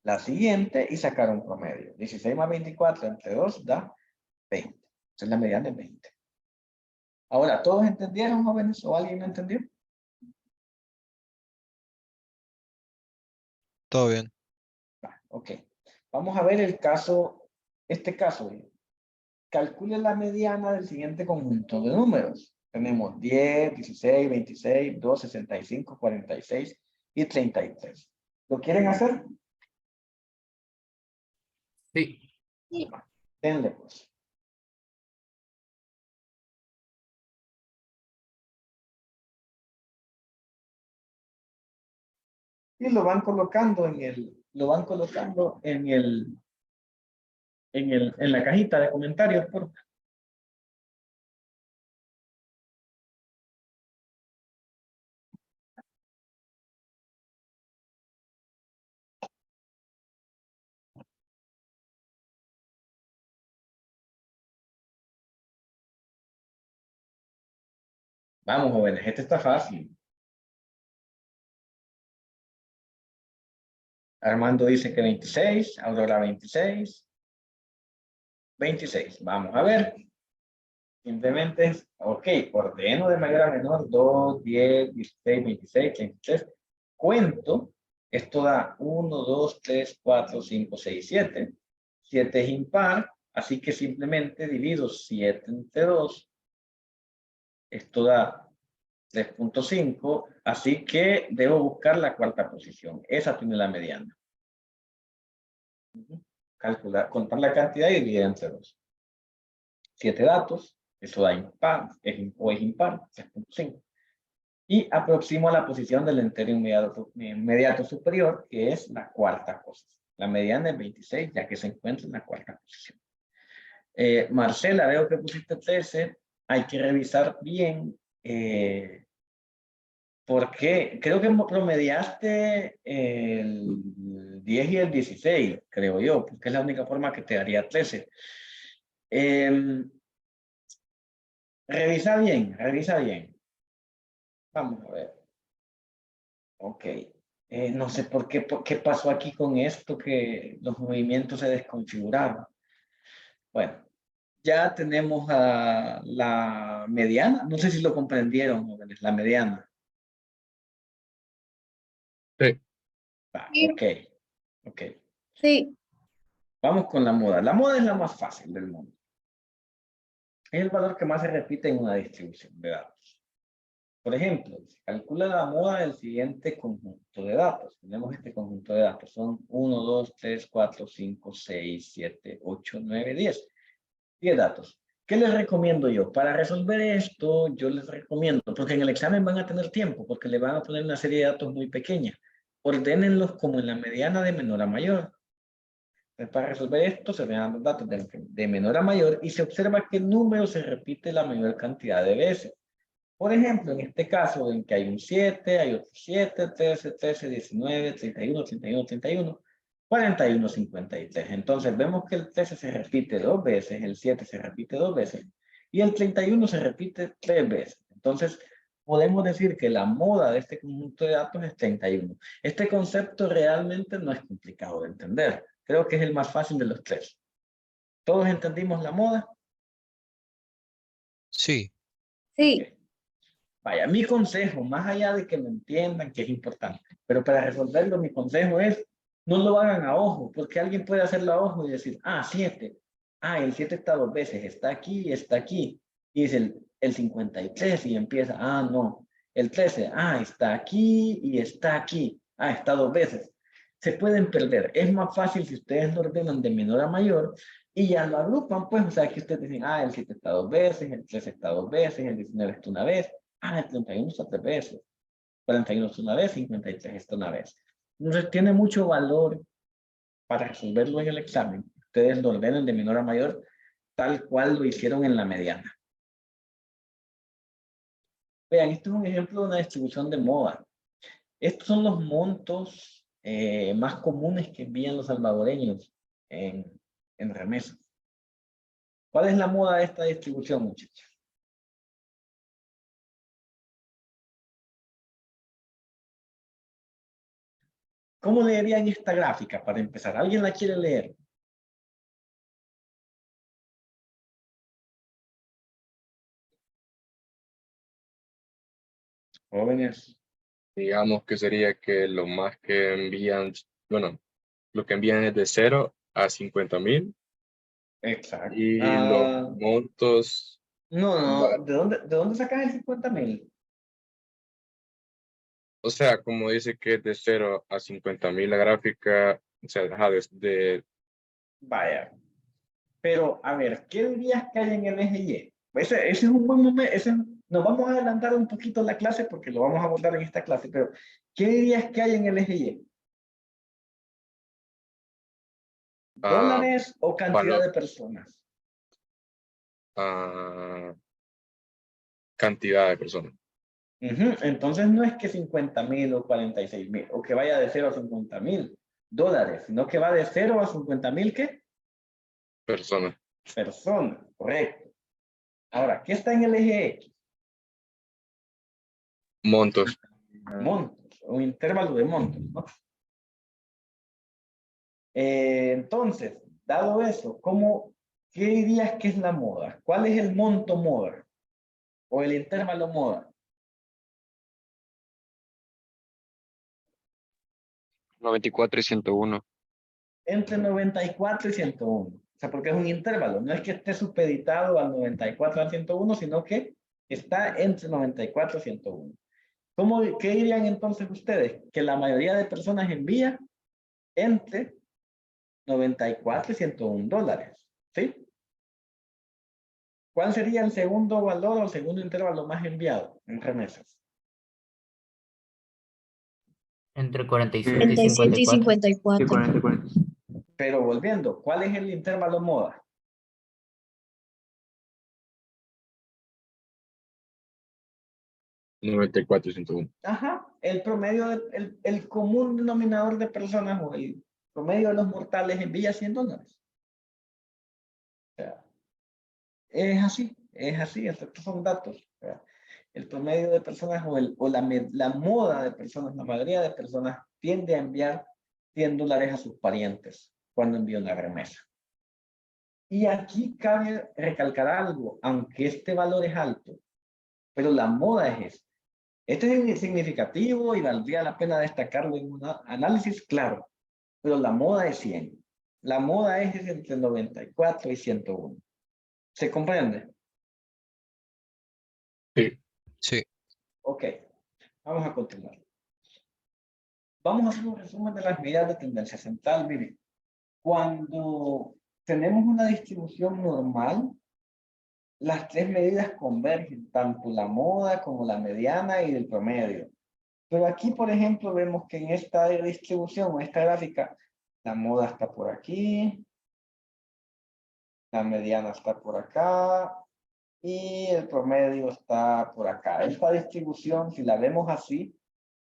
la siguiente y sacar un promedio. 16 más 24 entre 2 da 20. Entonces la mediana es 20. Ahora, ¿todos entendieron, jóvenes? ¿O alguien no entendió? Todo bien. Ok. Vamos a ver el caso, este caso. Calcule la mediana del siguiente conjunto de números. Tenemos 10, 16, 26, 2, 65, 46 y 33. ¿Lo quieren hacer? Sí. Denle pues. Y lo van colocando en la cajita de comentarios, por favor. Vamos, jóvenes, este está fácil. Armando dice que 26, Aurora 26. 26, vamos a ver. Simplemente es, ok, ordeno de mayor a menor, 2, 10, 16, 26, 33. Cuento, esto da 1, 2, 3, 4, 5, 6, 7. 7 es impar, así que simplemente divido 7 entre 2. Esto da 3.5, así que debo buscar la cuarta posición. Esa tiene la mediana. Calcular, contar la cantidad y dividir entre 2. 7 datos, eso da impar, es impar, 3.5. Y aproximo a la posición del entero inmediato superior, que es la cuarta posición. La mediana es 26, ya que se encuentra en la cuarta posición. Marcela, veo que pusiste 13. Hay que revisar bien porque creo que promediaste el 10 y el 16, creo yo, porque es la única forma que te daría 13. Revisa bien, revisa bien. Vamos a ver. Ok. No sé por qué pasó aquí con esto, que los movimientos se desconfiguraron. Bueno, ya tenemos a la mediana. No sé si lo comprendieron, jóvenes, la mediana. Sí. Ok, ok. Sí. Vamos con la moda. La moda es la más fácil del mundo. Es el valor que más se repite en una distribución de datos. Por ejemplo, se calcula la moda del siguiente conjunto de datos. Tenemos este conjunto de datos. Son 1, 2, 3, 4, 5, 6, 7, 8, 9, 10. 10 datos. ¿Qué les recomiendo yo? Para resolver esto, yo les recomiendo, porque en el examen van a tener tiempo, porque le van a poner una serie de datos muy pequeña. Ordénenlos como en la mediana de menor a mayor. Para resolver esto se vean los datos de menor a mayor y se observa qué número se repite la mayor cantidad de veces. Por ejemplo, en este caso, en que hay un 7, hay otro 7, 13, 13, 19, 31, 31, 31, 41, 53. Entonces vemos que el 13 se repite 2 veces, el 7 se repite 2 veces y el 31 se repite 3 veces. Entonces podemos decir que la moda de este conjunto de datos es 31. Este concepto realmente no es complicado de entender. Creo que es el más fácil de los tres. ¿Todos entendimos la moda? Sí. Sí. Okay. Vaya, mi consejo, más allá de que lo entiendan, que es importante, pero para resolverlo, mi consejo es, no lo hagan a ojo, porque alguien puede hacerlo a ojo y decir, 7. El 7 está 2 veces, está aquí y está aquí. Y es el 53 y empieza, no. El 13, está aquí y está aquí. Está 2 veces. se pueden perder. Es más fácil si ustedes lo ordenan de menor a mayor y ya lo agrupan, pues, o sea, que ustedes dicen, el 7 está 2 veces, el 13 está 2 veces, el 19 está una vez, el 31 está 3 veces, 41 está una vez, 53 está una vez. Entonces, tiene mucho valor para resolverlo en el examen. Ustedes lo ordenen de menor a mayor, tal cual lo hicieron en la mediana. Vean, esto es un ejemplo de una distribución de moda. Estos son los montos más comunes que envían los salvadoreños en remesas. ¿Cuál es la moda de esta distribución, muchachos? ¿Cómo leerían esta gráfica para empezar? ¿Alguien la quiere leer? Jóvenes. Digamos que sería que lo más que envían, bueno, lo que envían es de 0 a 50,000 Exacto. y los montos, No, ¿de dónde sacas el 50,000? o sea, como dice que es de 0 a 50,000 la gráfica, o sea, Vaya. Pero, a ver, ¿qué dirías que hay en el eje Y? Ese es un buen momento. Nos vamos a adelantar un poquito la clase porque lo vamos a abordar en esta clase, pero ¿qué dirías que hay en el eje Y? ¿Dólares o cantidad de personas? Cantidad de personas. Entonces no es que 50,000 o 46,000, o que vaya de 0 a 50,000 dólares, sino que va de 0 a 50,000, ¿qué? Personas. Personas, correcto. Ahora, ¿qué está en el eje X? Montos. Montos, un intervalo de montos, ¿no? Entonces, dado eso, ¿qué dirías que es la moda? ¿Cuál es el monto moda? ¿O el intervalo moda? 94 y 101. Entre 94 y 101. O sea, porque es un intervalo. No es que esté supeditado al 94 al 101, sino que está entre 94 y 101. ¿Qué dirían entonces ustedes? Que la mayoría de personas envía entre 94 y 101 dólares. ¿Sí? ¿Cuál sería el segundo valor o el segundo intervalo más enviado en remesas? Entre 47 y 37 y 54. 54. Pero volviendo, ¿cuál es el intervalo moda? $94 y 101. Ajá, el promedio, el común denominador de personas o el promedio de los mortales envía 100 dólares. O sea, es así, estos son datos. O sea, el promedio de personas o la moda de personas, la mayoría de personas tiende a enviar 100 dólares a sus parientes cuando envía una remesa. Y aquí cabe recalcar algo, aunque este valor es alto, pero la moda es esta. Esto es significativo y valdría la pena destacarlo en un análisis, claro, pero la moda es 100. La moda es entre 94 y 101. ¿Se comprende? Sí. Sí. Ok, vamos a continuar. Vamos a hacer un resumen de las medidas de tendencia central. Miren, cuando tenemos una distribución normal, las tres medidas convergen, tanto la moda como la mediana y el promedio. Pero aquí, por ejemplo, vemos que en esta distribución o esta gráfica, la moda está por aquí, la mediana está por acá y el promedio está por acá. Esta distribución, si la vemos así,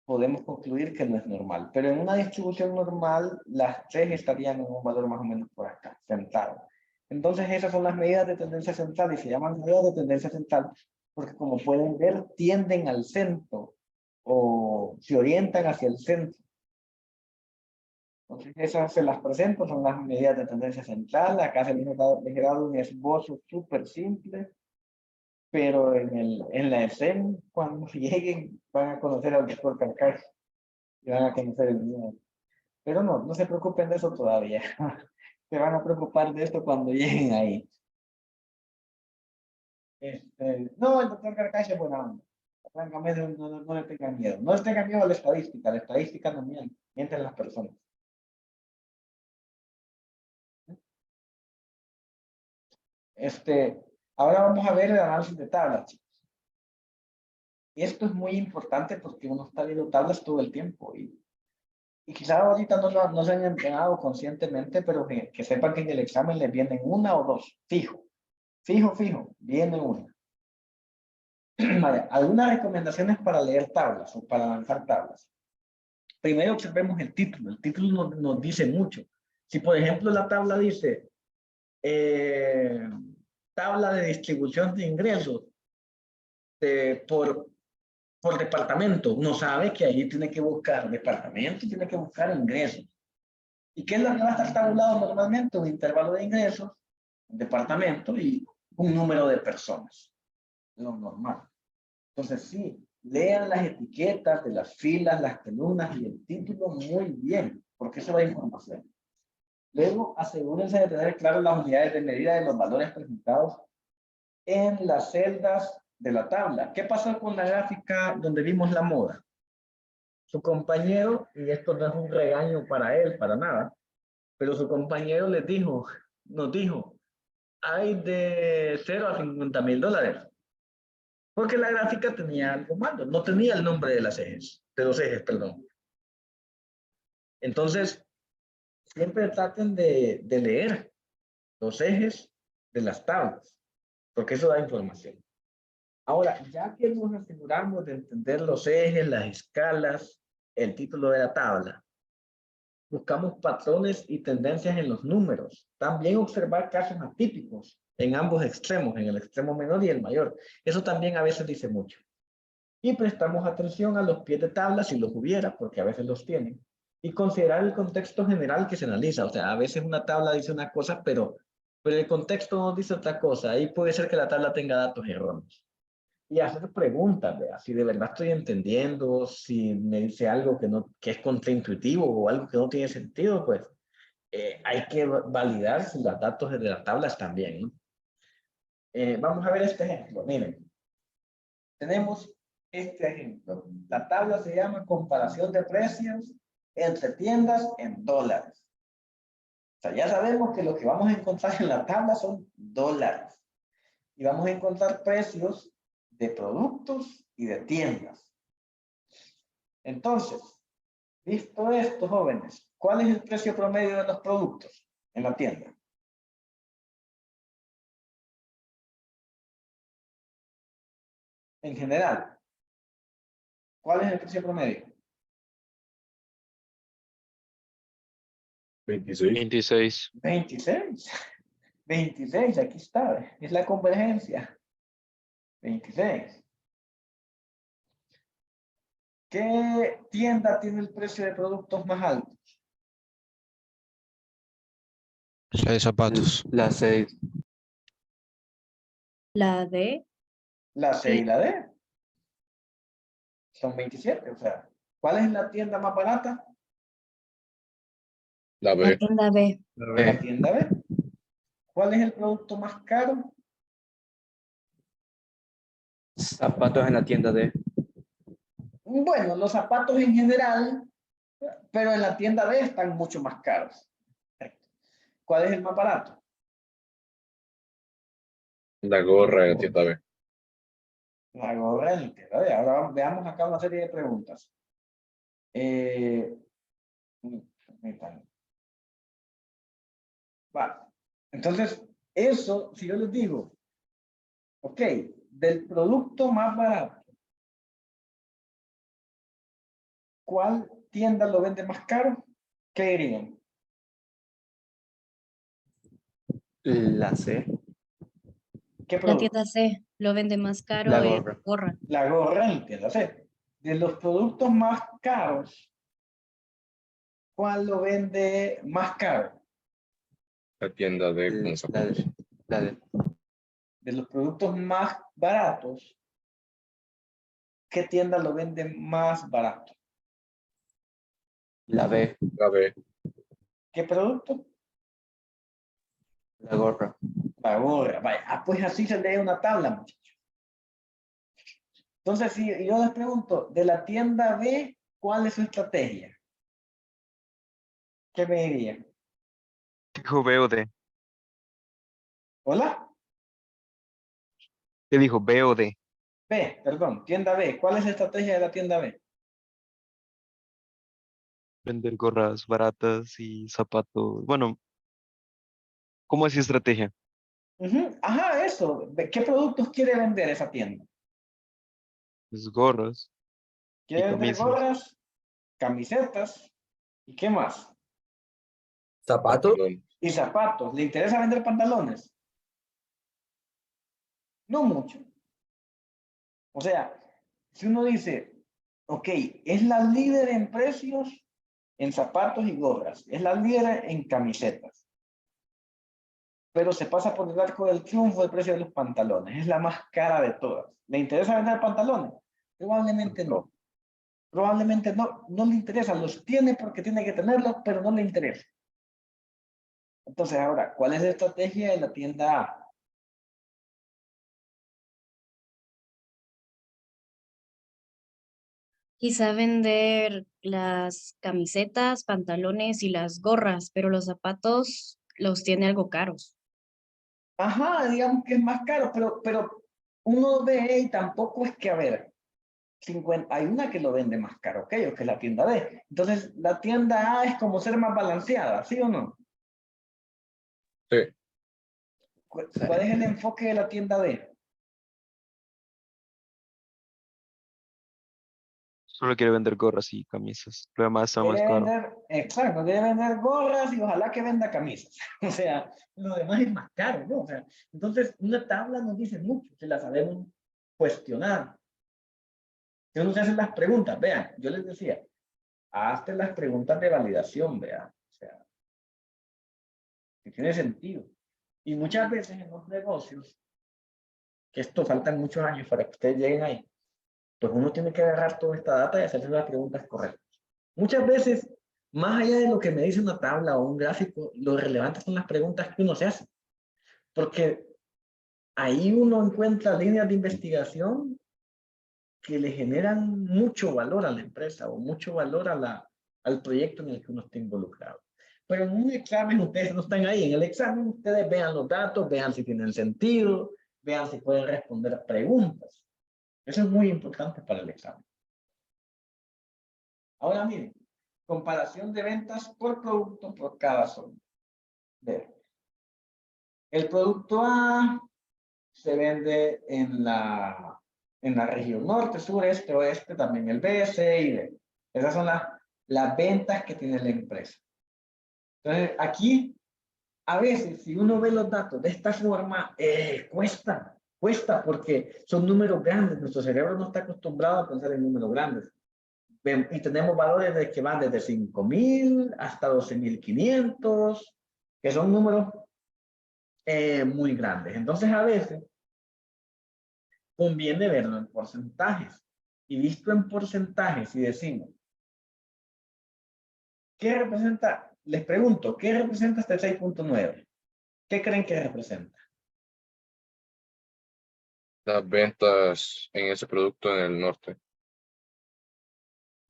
podemos concluir que no es normal. Pero en una distribución normal, las tres estarían en un valor más o menos por acá, centrado. Entonces, esas son las medidas de tendencia central y se llaman medidas de tendencia central porque, como pueden ver, tienden al centro o se orientan hacia el centro. Entonces, esas se las presento, son las medidas de tendencia central. Acá se les he dado un esbozo súper simple, pero en la ESEM, cuando lleguen, van a conocer al doctor Carcaj y van a conocer el mío. Pero no se preocupen de eso todavía. Se van a preocupar de esto cuando lleguen ahí. No, el doctor Carcaj es buena onda. Francamente, no le tengan miedo. No le tengan miedo a la estadística no mienten las personas. Ahora vamos a ver el análisis de tablas, chicos. Esto es muy importante porque uno está viendo tablas todo el tiempo y quizás ahorita no se han entrenado conscientemente, pero que sepan que en el examen les vienen una o dos, fijo, viene una. Vale, algunas recomendaciones para leer tablas o para lanzar tablas. Primero observemos el título nos dice mucho. Si por ejemplo la tabla dice tabla de distribución de ingresos por departamento, uno sabe que ahí tiene que buscar departamento, tiene que buscar ingresos. ¿Y qué es lo que va a estar tabulado normalmente? Un intervalo de ingresos, un departamento y un número de personas. Lo normal. Entonces sí, lean las etiquetas de las filas, las columnas y el título muy bien, porque eso va a información. Luego, asegúrense de tener claro las unidades de medida de los valores presentados en las celdas de la tabla. ¿Qué pasó con la gráfica donde vimos la moda? Su compañero, y esto no es un regaño para él, para nada, pero su compañero nos dijo, hay de 0 a $50,000. Porque la gráfica tenía algo malo, no tenía el nombre de los ejes, perdón. Entonces, siempre traten de leer los ejes de las tablas, porque eso da información. Ahora, ya que nos aseguramos de entender los ejes, las escalas, el título de la tabla, buscamos patrones y tendencias en los números. También observar casos atípicos en ambos extremos, en el extremo menor y el mayor. Eso también a veces dice mucho. Y prestamos atención a los pies de tabla si los hubiera, porque a veces los tienen. Y considerar el contexto general que se analiza. O sea, a veces una tabla dice una cosa, pero el contexto nos dice otra cosa. Ahí puede ser que la tabla tenga datos erróneos. Y hacer preguntas, ¿verdad? Si de verdad estoy entendiendo, si me dice algo que es contraintuitivo o algo que no tiene sentido, pues hay que validar si los datos de la tabla están bien, ¿no? Vamos a ver este ejemplo. Miren, tenemos este ejemplo. La tabla se llama comparación de precios entre tiendas en dólares. O sea, ya sabemos que lo que vamos a encontrar en la tabla son dólares. Y vamos a encontrar precios de productos y de tiendas. Entonces, visto esto, jóvenes, ¿cuál es el precio promedio de los productos en la tienda? En general, ¿cuál es el precio promedio? 26. 26. 26. 26, aquí está, es la convergencia. 26. ¿Qué tienda tiene el precio de productos más alto? La de zapatos. La 6. La D. La C y la D. Son 27, o sea, ¿cuál es la tienda más barata? La La B. tienda B. La tienda B. ¿Cuál es el producto más caro? Zapatos en la tienda D. Bueno, los zapatos en general, pero en la tienda B están mucho más caros. ¿Cuál es el más barato? La gorra de la tienda B. La gorra en la tienda B. Ahora veamos acá una serie de preguntas. Va. Entonces, eso, si yo les digo, ok, del producto más barato, ¿cuál tienda lo vende más caro? ¿Qué dirían? La C. ¿Qué La producto? tienda C lo vende más caro La en gorra. gorra. La gorra en la tienda C. De los productos más caros, ¿cuál lo vende más caro? La tienda D con La zapatos. D. La D. De los productos más baratos, ¿qué tienda lo vende más barato? La B. La B. ¿Qué producto? La gorra. La gorra. Vaya. Ah, pues así se lee una tabla, muchachos. Entonces, si yo les pregunto, de la tienda B, ¿cuál es su estrategia? ¿Qué me dirían? Dijo B o D. ¿Hola? ¿Qué dijo? ¿B o D? B, perdón, tienda B. ¿Cuál es la estrategia de la tienda B? Vender gorras baratas y zapatos. Bueno, ¿cómo es estrategia? Ujú, ajá, eso. ¿Qué productos quiere vender esa tienda? Pues gorras y Quiere vender camisas. gorras, camisetas y ¿qué más? ¿Zapatos? Perdón. Y zapatos. ¿Le interesa vender pantalones? No mucho. O sea, si uno dice, ok, es la líder en precios en zapatos y gorras, es la líder en camisetas, pero se pasa por el arco del triunfo el precio de los pantalones, es la más cara de todas. ¿Le interesa vender pantalones? Probablemente no. Probablemente no, no le interesa, los tiene porque tiene que tenerlos, pero no le interesa. Entonces ahora, ¿cuál es la estrategia de la tienda A? Quizá vender las camisetas, pantalones y las gorras, pero los zapatos los tiene algo caros. Ajá, digamos que es más caro, pero uno ve y tampoco es que, a ver, 50, hay una que lo vende más caro que ellos, que es la tienda B. Entonces, la tienda A es como ser más balanceada, ¿sí o no? Sí. ¿Cuál es el enfoque de la tienda B? Solo quiere vender gorras y camisas. Lo demás está más Quiere caro. vender, exacto, quiere vender gorras y ojalá que venda camisas. O sea, lo demás es más caro, ¿no? O sea, entonces, una tabla nos dice mucho, si la sabemos cuestionar. Si uno se hace las preguntas, vean, yo les decía, hazte las preguntas de validación, vean. O sea, que tiene sentido. Y muchas veces en los negocios, que esto faltan muchos años para que ustedes lleguen ahí, pues uno tiene que agarrar toda esta data y hacerse las preguntas correctas. Muchas veces, más allá de lo que me dice una tabla o un gráfico, lo relevante son las preguntas que uno se hace. Porque ahí uno encuentra líneas de investigación que le generan mucho valor a la empresa o mucho valor al proyecto en el que uno está involucrado. Pero en un examen ustedes no están ahí. En el examen ustedes vean los datos, vean si tienen sentido, vean si pueden responder a preguntas. Eso es muy importante para el examen. Ahora miren, comparación de ventas por producto por cada zona. El producto A se vende en la región norte, sur, este, oeste, también el B, C y D. Esas son las ventas que tiene la empresa. Entonces, aquí, a veces, si uno ve los datos de esta forma, cuesta porque son números grandes. Nuestro cerebro no está acostumbrado a pensar en números grandes. Y tenemos valores de que van desde 5,000 hasta 12,500, que son números muy grandes. Entonces, a veces, conviene verlo en porcentajes. Y visto en porcentajes y decimos, ¿qué representa? Les pregunto, ¿qué representa este 6,9? ¿Qué creen que representa? Las ventas en ese producto en el norte.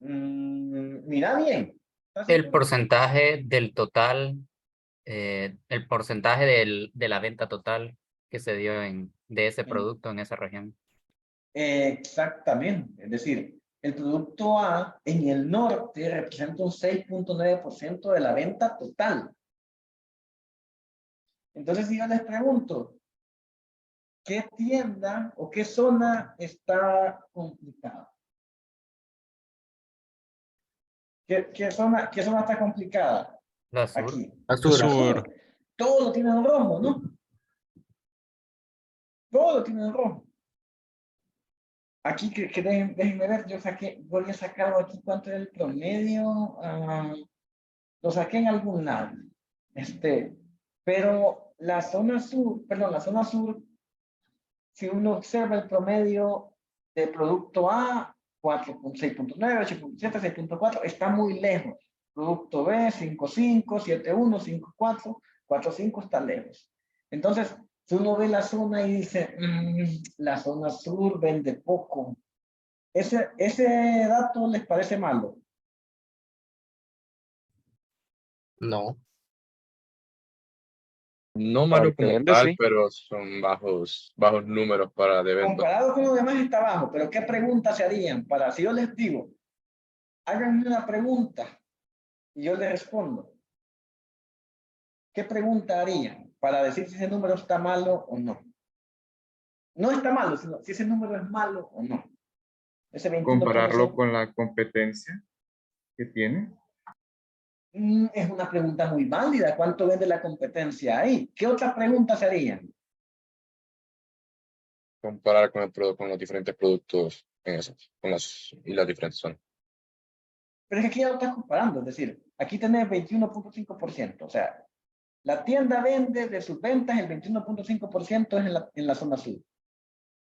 Mira bien. El porcentaje del total, el porcentaje de la venta total que se dio de ese producto en esa región. Exactamente. Es decir, el producto A en el norte representa un 6,9% de la venta total. Entonces, si yo les pregunto, ¿qué tienda o qué zona está complicada? ¿Qué zona está complicada? La sur. Aquí. Azul. Sur. Todo lo tiene en rojo, ¿no? Todo lo tiene en rojo. Aquí que déjenme ver, voy a sacar aquí cuánto es el promedio. Lo saqué en algún lado. Pero la zona sur, si uno observa el promedio de producto A, 6,9, 8,7, 6,4, está muy lejos. Producto B, 5,5, 7,1, 5,4, 4,5 está lejos. Entonces, si uno ve la zona y dice, la zona sur vende poco, ese dato les parece malo. No. No Para malo el que como vende, tal, sí. pero son bajos números para de venta. Comparado con los demás está bajo, pero ¿qué preguntas se harían? Para, si yo les digo, háganme una pregunta y yo les respondo, ¿qué pregunta harían para decir si ese número está malo o no? No está malo, sino si ese número es malo o no. Ese 21%. Compararlo con la competencia que tiene. Es una pregunta muy válida. ¿Cuánto vende la competencia ahí? ¿Qué otras preguntas se harían? Comparar con con los diferentes productos en esas, y las diferentes zonas. Pero es que aquí ya lo estás comparando. Es decir, aquí tenés 21.5%. O sea, la tienda vende de sus ventas el 21.5% es en la zona sur.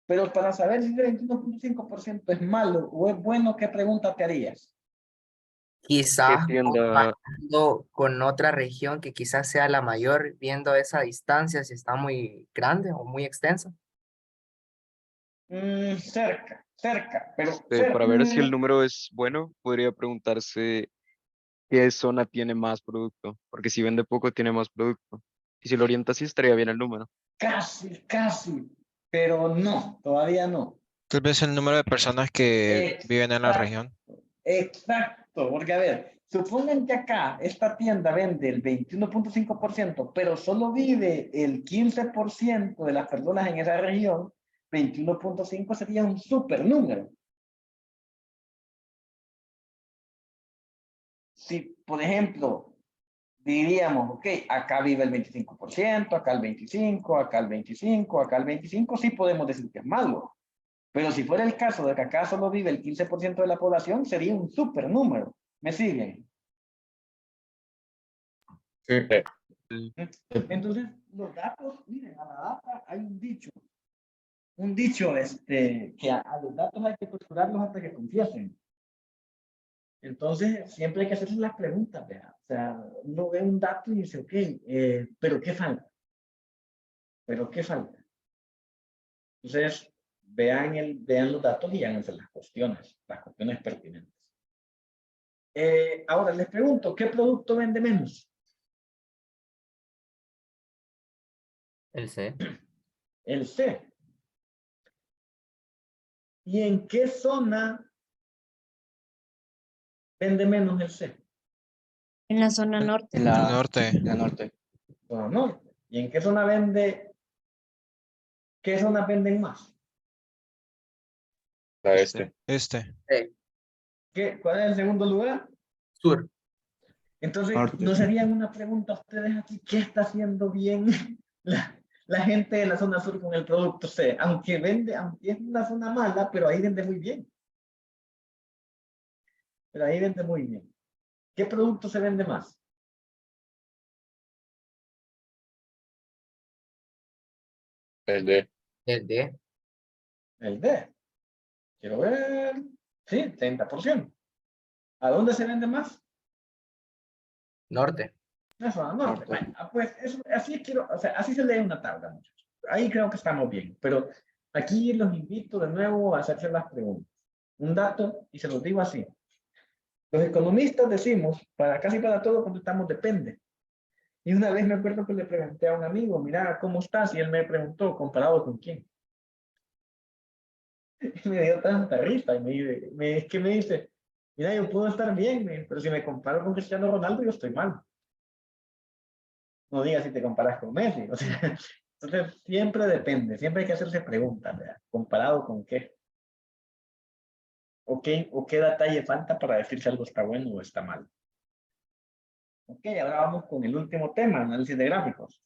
Pero para saber si el 21.5% es malo o es bueno, ¿qué pregunta te harías? Quizás tienda? comparando con otra región que quizás sea la mayor, viendo esa distancia, si está muy grande o muy extensa. Cerca, pero Para ver si el número es bueno, podría preguntarse qué zona tiene más producto, porque si vende poco tiene más producto. Y si lo orienta así, estaría bien el número. casi, pero no, todavía no. Tal vez el número de personas que viven en la Exacto. región. Exacto, porque a ver, supongan que acá esta tienda vende el 21.5%, pero solo vive el 15% de las personas en esa región, 21.5 sería un súper número. Si, por ejemplo, diríamos, ok, acá vive el 25%, acá el 25%, acá el 25%, acá el 25%, sí podemos decir que es malo. Pero si fuera el caso de que acá solo vive el 15% de la población, sería un súper número. ¿Me siguen? Sí. Entonces, los datos, miren, a la data hay un dicho que a los datos hay que torturarlos hasta que confiesen. Entonces, siempre hay que hacerse las preguntas, ¿verdad? O sea, uno ve un dato y dice, ok, pero ¿qué falta? ¿Pero qué falta? Entonces, vean los datos y háganse las cuestiones pertinentes. Ahora les pregunto, ¿qué producto vende menos? El C. El C. ¿Y en qué zona vende menos el C? En la zona norte. En El la norte. norte. Zona norte. ¿Y en qué zona qué zonas venden más? La este. Este. ¿Cuál es el segundo lugar? Sur. Entonces, Norte. ¿no serían una pregunta a ustedes aquí? ¿Qué está haciendo bien la gente de la zona sur con el producto C? Aunque es una zona mala, pero ahí vende muy bien. ¿Qué producto se vende más? El D. El D. El D. Quiero ver. Sí, 30%. ¿A dónde se vende más? Norte. La zona norte. Bueno, pues así se lee una tabla, muchachos. Ahí creo que estamos bien, pero aquí los invito de nuevo a hacerse las preguntas. Un dato, y se los digo así. Los economistas decimos, casi para todo contestamos depende. Y una vez me acuerdo que le pregunté a un amigo, mira, ¿cómo estás? Y él me preguntó, ¿comparado con quién? Y me dio tanta risa. Y es que me dice, mira, yo puedo estar bien, pero si me comparo con Cristiano Ronaldo, yo estoy mal. No digas si te comparas con Messi. O sea, entonces, siempre depende. Siempre hay que hacerse preguntas, ¿verdad? ¿Comparado con qué? ¿O qué detalle falta para decir si algo está bueno o está mal? Ok, ahora vamos con el último tema, análisis de gráficos.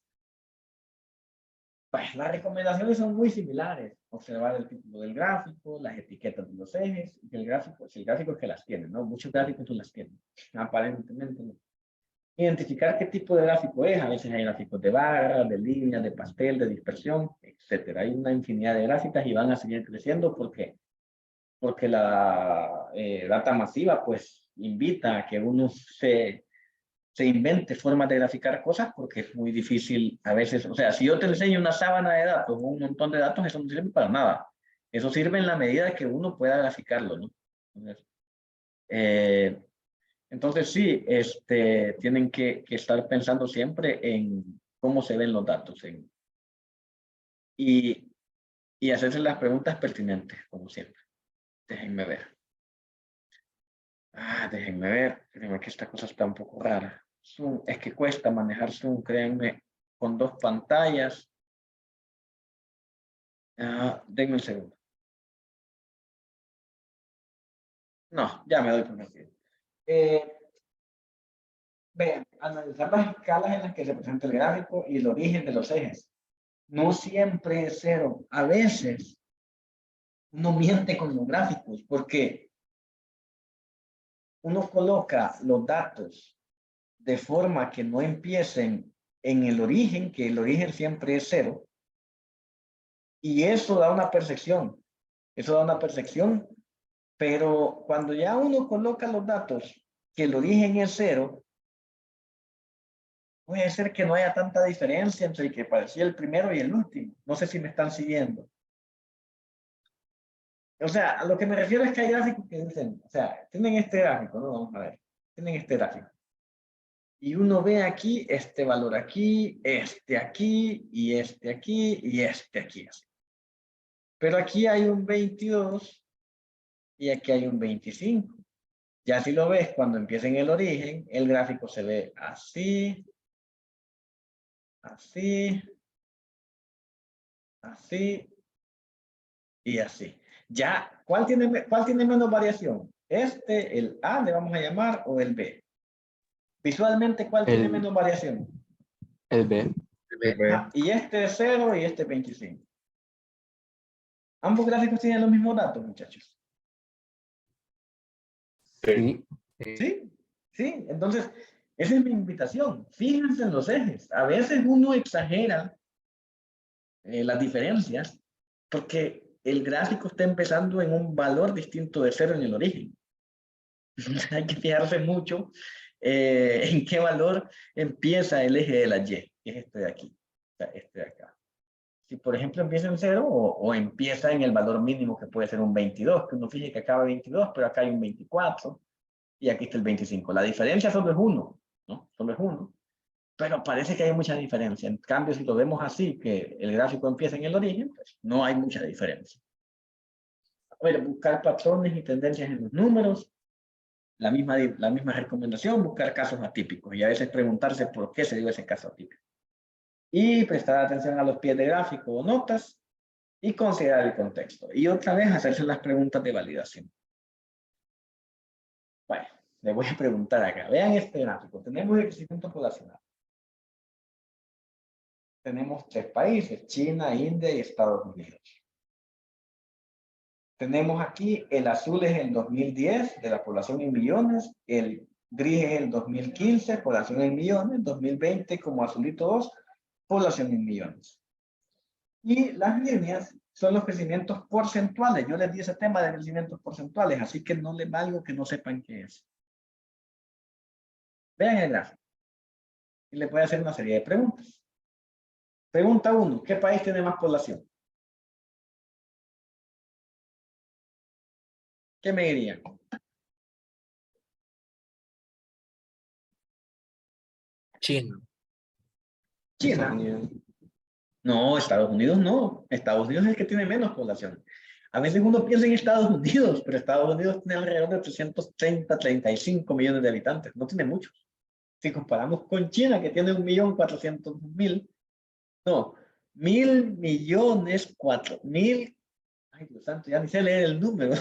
Pues las recomendaciones son muy similares. Observar el título del gráfico, las etiquetas de los ejes, y el gráfico es que las tiene, ¿no? Muchos gráficos tú las tienes, aparentemente no. Identificar qué tipo de gráfico es. A veces hay gráficos de barra, de línea, de pastel, de dispersión, etcétera. Hay una infinidad de gráficas y van a seguir creciendo porque la data masiva pues invita a que uno se invente formas de graficar cosas porque es muy difícil a veces. O sea, si yo te enseño una sábana de datos o un montón de datos, eso no sirve para nada. Eso sirve en la medida que uno pueda graficarlo, ¿no? Entonces sí, tienen que estar pensando siempre cómo se ven los datos y hacerse las preguntas pertinentes, como siempre. Déjenme ver. Déjenme ver. Déjenme que esta cosa está un poco rara. Zoom, es que cuesta manejar Zoom, créanme, con 2 pantallas. Denme un segundo. No, ya me doy por vencido. Vean, analizar las escalas en las que se presenta el gráfico y el origen de los ejes. No siempre es 0. A veces uno miente con los gráficos porque uno coloca los datos de forma que no empiecen en el origen, que el origen siempre es 0. Y eso da una percepción. Eso da una percepción. Pero cuando ya uno coloca los datos que el origen es 0, puede ser que no haya tanta diferencia entre el que parecía el primero y el último. No sé si me están siguiendo. O sea, a lo que me refiero es que hay gráficos que dicen, o sea, tienen este gráfico, ¿no? Vamos a ver. Tienen este gráfico. Y uno ve aquí, este valor aquí, este aquí, y este aquí, y este aquí. Así. Pero aquí hay un 22 y aquí hay un 25. Ya si lo ves, cuando empieza en el origen, el gráfico se ve así, así, así y así. Ya, ¿cuál tiene menos variación? Este, el A le vamos a llamar, o el B. Visualmente, ¿cuál tiene menos variación? El B. Y este es 0 y este es 25. Ambos gráficos tienen los mismos datos, muchachos. Sí. Sí, sí. Entonces, esa es mi invitación. Fíjense en los ejes. A veces uno exagera las diferencias porque el gráfico está empezando en un valor distinto de 0 en el origen. Hay que fijarse mucho en qué valor empieza el eje de la Y, que es este de aquí, este de acá. Si por ejemplo empieza en 0 o empieza en el valor mínimo que puede ser un 22, que uno fije que acaba 22, pero acá hay un 24 y aquí está el 25. La diferencia solo es 1, ¿no? Solo es 1. Pero parece que hay mucha diferencia. En cambio, si lo vemos así, que el gráfico empieza en el origen, pues no hay mucha diferencia. A ver, buscar patrones y tendencias en los números. La misma recomendación, buscar casos atípicos y a veces preguntarse por qué se dio ese caso atípico. Y prestar atención a los pies de gráfico o notas y considerar el contexto. Y otra vez hacerse las preguntas de validación. Bueno, le voy a preguntar acá. Vean este gráfico. Tenemos el crecimiento poblacional. Tenemos 3 países, China, India y Estados Unidos. Tenemos aquí, el azul es el 2010 de la población en millones, el gris es el 2015, población en millones, 2020 como azulito 2, población en millones. Y las líneas son los crecimientos porcentuales. Yo les di ese tema de crecimientos porcentuales, así que no les valgo que no sepan qué es. Vean el gráfico. Y les voy a hacer una serie de preguntas. Pregunta 1. ¿Qué país tiene más población? ¿Qué me dirían? China. China. No, Estados Unidos no. Estados Unidos es el que tiene menos población. A veces uno piensa en Estados Unidos, pero Estados Unidos tiene alrededor de 330, 35 millones de habitantes. No tiene muchos. Si comparamos con China, que tiene 1.400.000, no, 1.000.000.000, ay Dios santo, ya ni sé leer el número,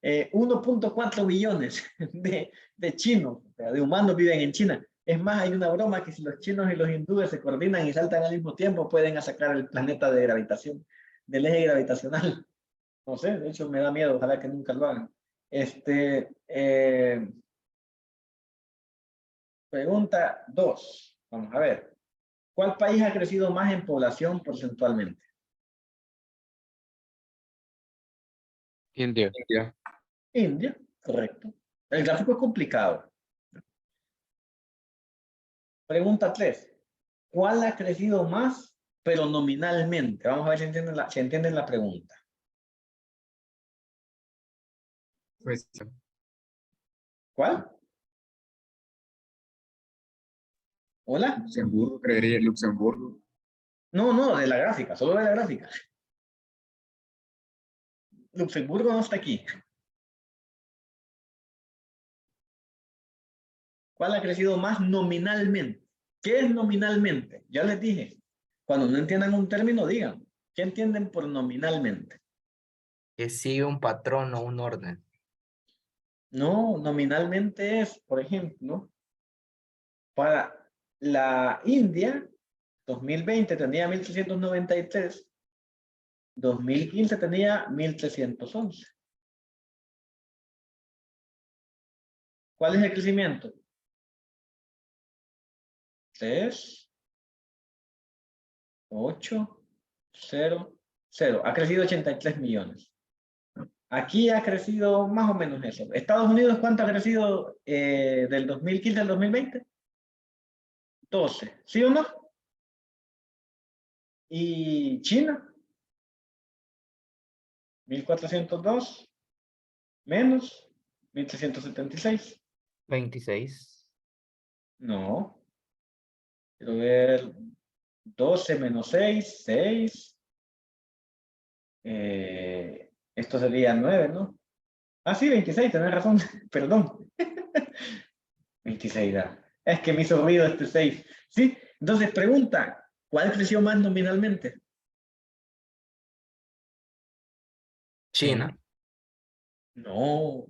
1.4 billones de chinos, o sea, de humanos viven en China. Es más, hay una broma que si los chinos y los hindúes se coordinan y saltan al mismo tiempo, pueden sacar el planeta de gravitación, del eje gravitacional. No sé, de hecho me da miedo, ojalá que nunca lo hagan. Pregunta 2. Vamos a ver. ¿Cuál país ha crecido más en población porcentualmente? India. India, correcto. El gráfico es complicado. Pregunta 3. ¿Cuál ha crecido más, pero nominalmente? Vamos a ver si entienden la pregunta. ¿Cuál? ¿Hola? Luxemburgo, creería Luxemburgo. No, de la gráfica, solo de la gráfica. Luxemburgo no está aquí. ¿Cuál ha crecido más nominalmente? ¿Qué es nominalmente? Ya les dije. Cuando no entiendan un término, digan. ¿Qué entienden por nominalmente? Que sigue un patrón o un orden. No, nominalmente es, por ejemplo, para la India, 2020 tenía 1.393, 2015 tenía 1.311. ¿Cuál es el crecimiento? 3, 8, 0, 0. Ha crecido 83 millones. Aquí ha crecido más o menos eso. Estados Unidos, ¿cuánto ha crecido del 2015 al 2020? 12. ¿Sí o no? ¿Y China? 1.402 menos 1.376. 26. No. Quiero ver 12 menos 6, 6. Esto sería 9, ¿no? Ah, sí, 26, tenés razón. Perdón. 26, es que me hizo ruido este 6. Sí, entonces pregunta, ¿cuál creció más nominalmente? China. No,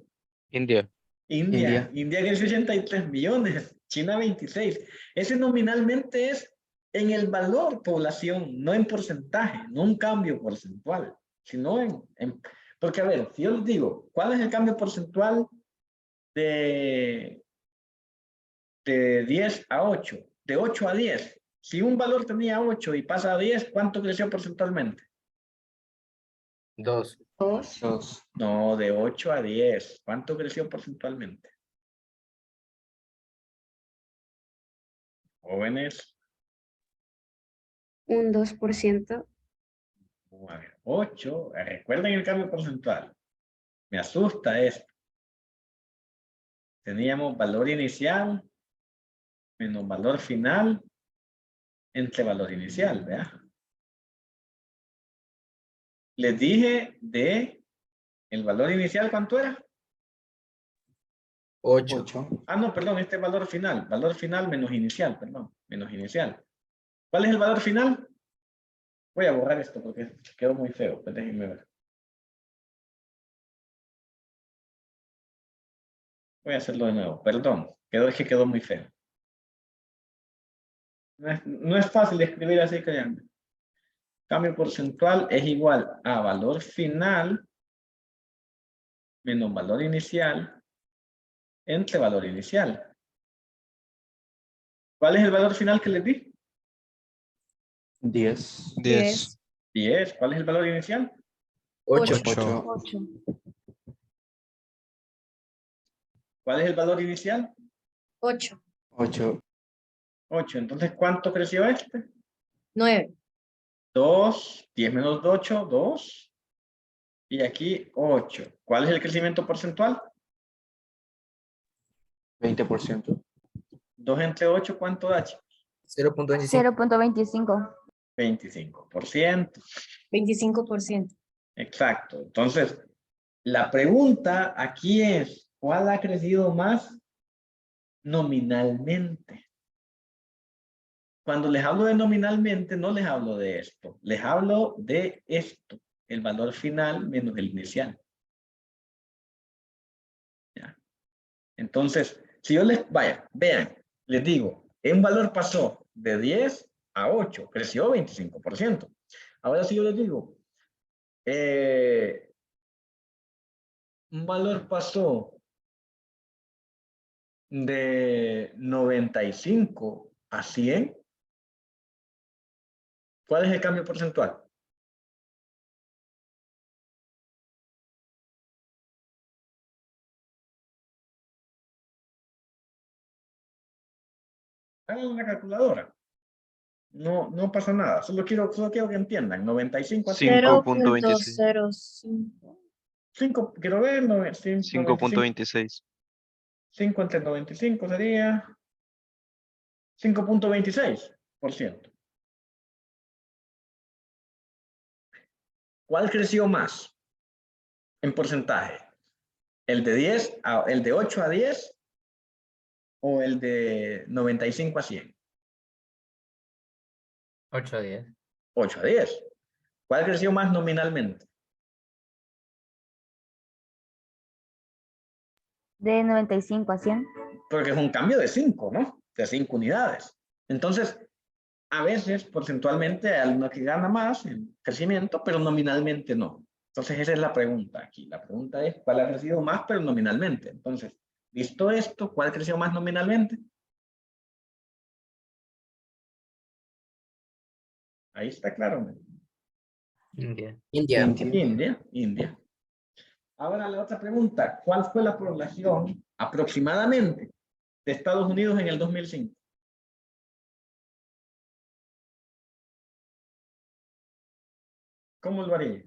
India. India. India creció 83 millones, China 26. Ese nominalmente es en el valor población, no en porcentaje, no un cambio porcentual, sino porque a ver, si yo les digo, ¿cuál es el cambio porcentual de 10 a 8? De 8 a 10. Si un valor tenía 8 y pasa a 10, ¿cuánto creció porcentualmente? 2. 2. No, de 8 a 10. ¿Cuánto creció porcentualmente? Jóvenes. Un 2%. A ver, 8. Recuerden el cambio porcentual. Me asusta esto. Teníamos valor inicial menos valor final entre valor inicial, ¿verdad? Les dije de el valor inicial, ¿cuánto era? 8. Ah, no, perdón, este es valor final. Valor final menos inicial, perdón. Menos inicial. ¿Cuál es el valor final? Voy a borrar esto porque quedó muy feo. Pues déjenme ver. Voy a hacerlo de nuevo. Perdón. Es que quedó muy feo. No es fácil escribir así, créanme. Cambio porcentual es igual a valor final menos valor inicial entre valor inicial. ¿Cuál es el valor final que les di? 10. 10. 10. ¿Cuál es el valor inicial? 8. 8. 8. ¿Cuál es el valor inicial? 8. 8. 8. Entonces, ¿cuánto creció este? 9. 2. 10 menos 8, 2. Y aquí 8. ¿Cuál es el crecimiento porcentual? 20%. 2 entre 8, ¿cuánto da? 0.25. 0.25. 25%. 25%. Exacto. Entonces, la pregunta aquí es, ¿cuál ha crecido más nominalmente? Cuando les hablo de nominalmente, no les hablo de esto. Les hablo de esto, el valor final menos el inicial. ¿Ya? Entonces, si yo vean, les digo, un valor pasó de 10 a 8, creció 25%. Ahora si yo les digo, un valor pasó de 95 a 100, ¿cuál es el cambio porcentual? Hagan una calculadora. No pasa nada. Solo quiero que entiendan. 95 a 100. 5.26. 0.05. 5, quiero ver. 95. 5.26. 5 entre 95 sería 5.26%. ¿Cuál creció más en porcentaje? ¿El de 8 a 10 o el de 95 a 100? 8 a 10. 8 a 10. ¿Cuál creció más nominalmente? De 95 a 100. Porque es un cambio de 5, ¿no? De 5 unidades. Entonces, a veces, porcentualmente, hay alguno que gana más en crecimiento, pero nominalmente no. Entonces, esa es la pregunta aquí. La pregunta es, ¿cuál ha crecido más, pero nominalmente? Entonces, visto esto, ¿cuál creció más nominalmente? Ahí está claro, ¿no? India. India. Ahora la otra pregunta, ¿cuál fue la población aproximadamente de Estados Unidos en el 2005? ¿Cómo lo haría?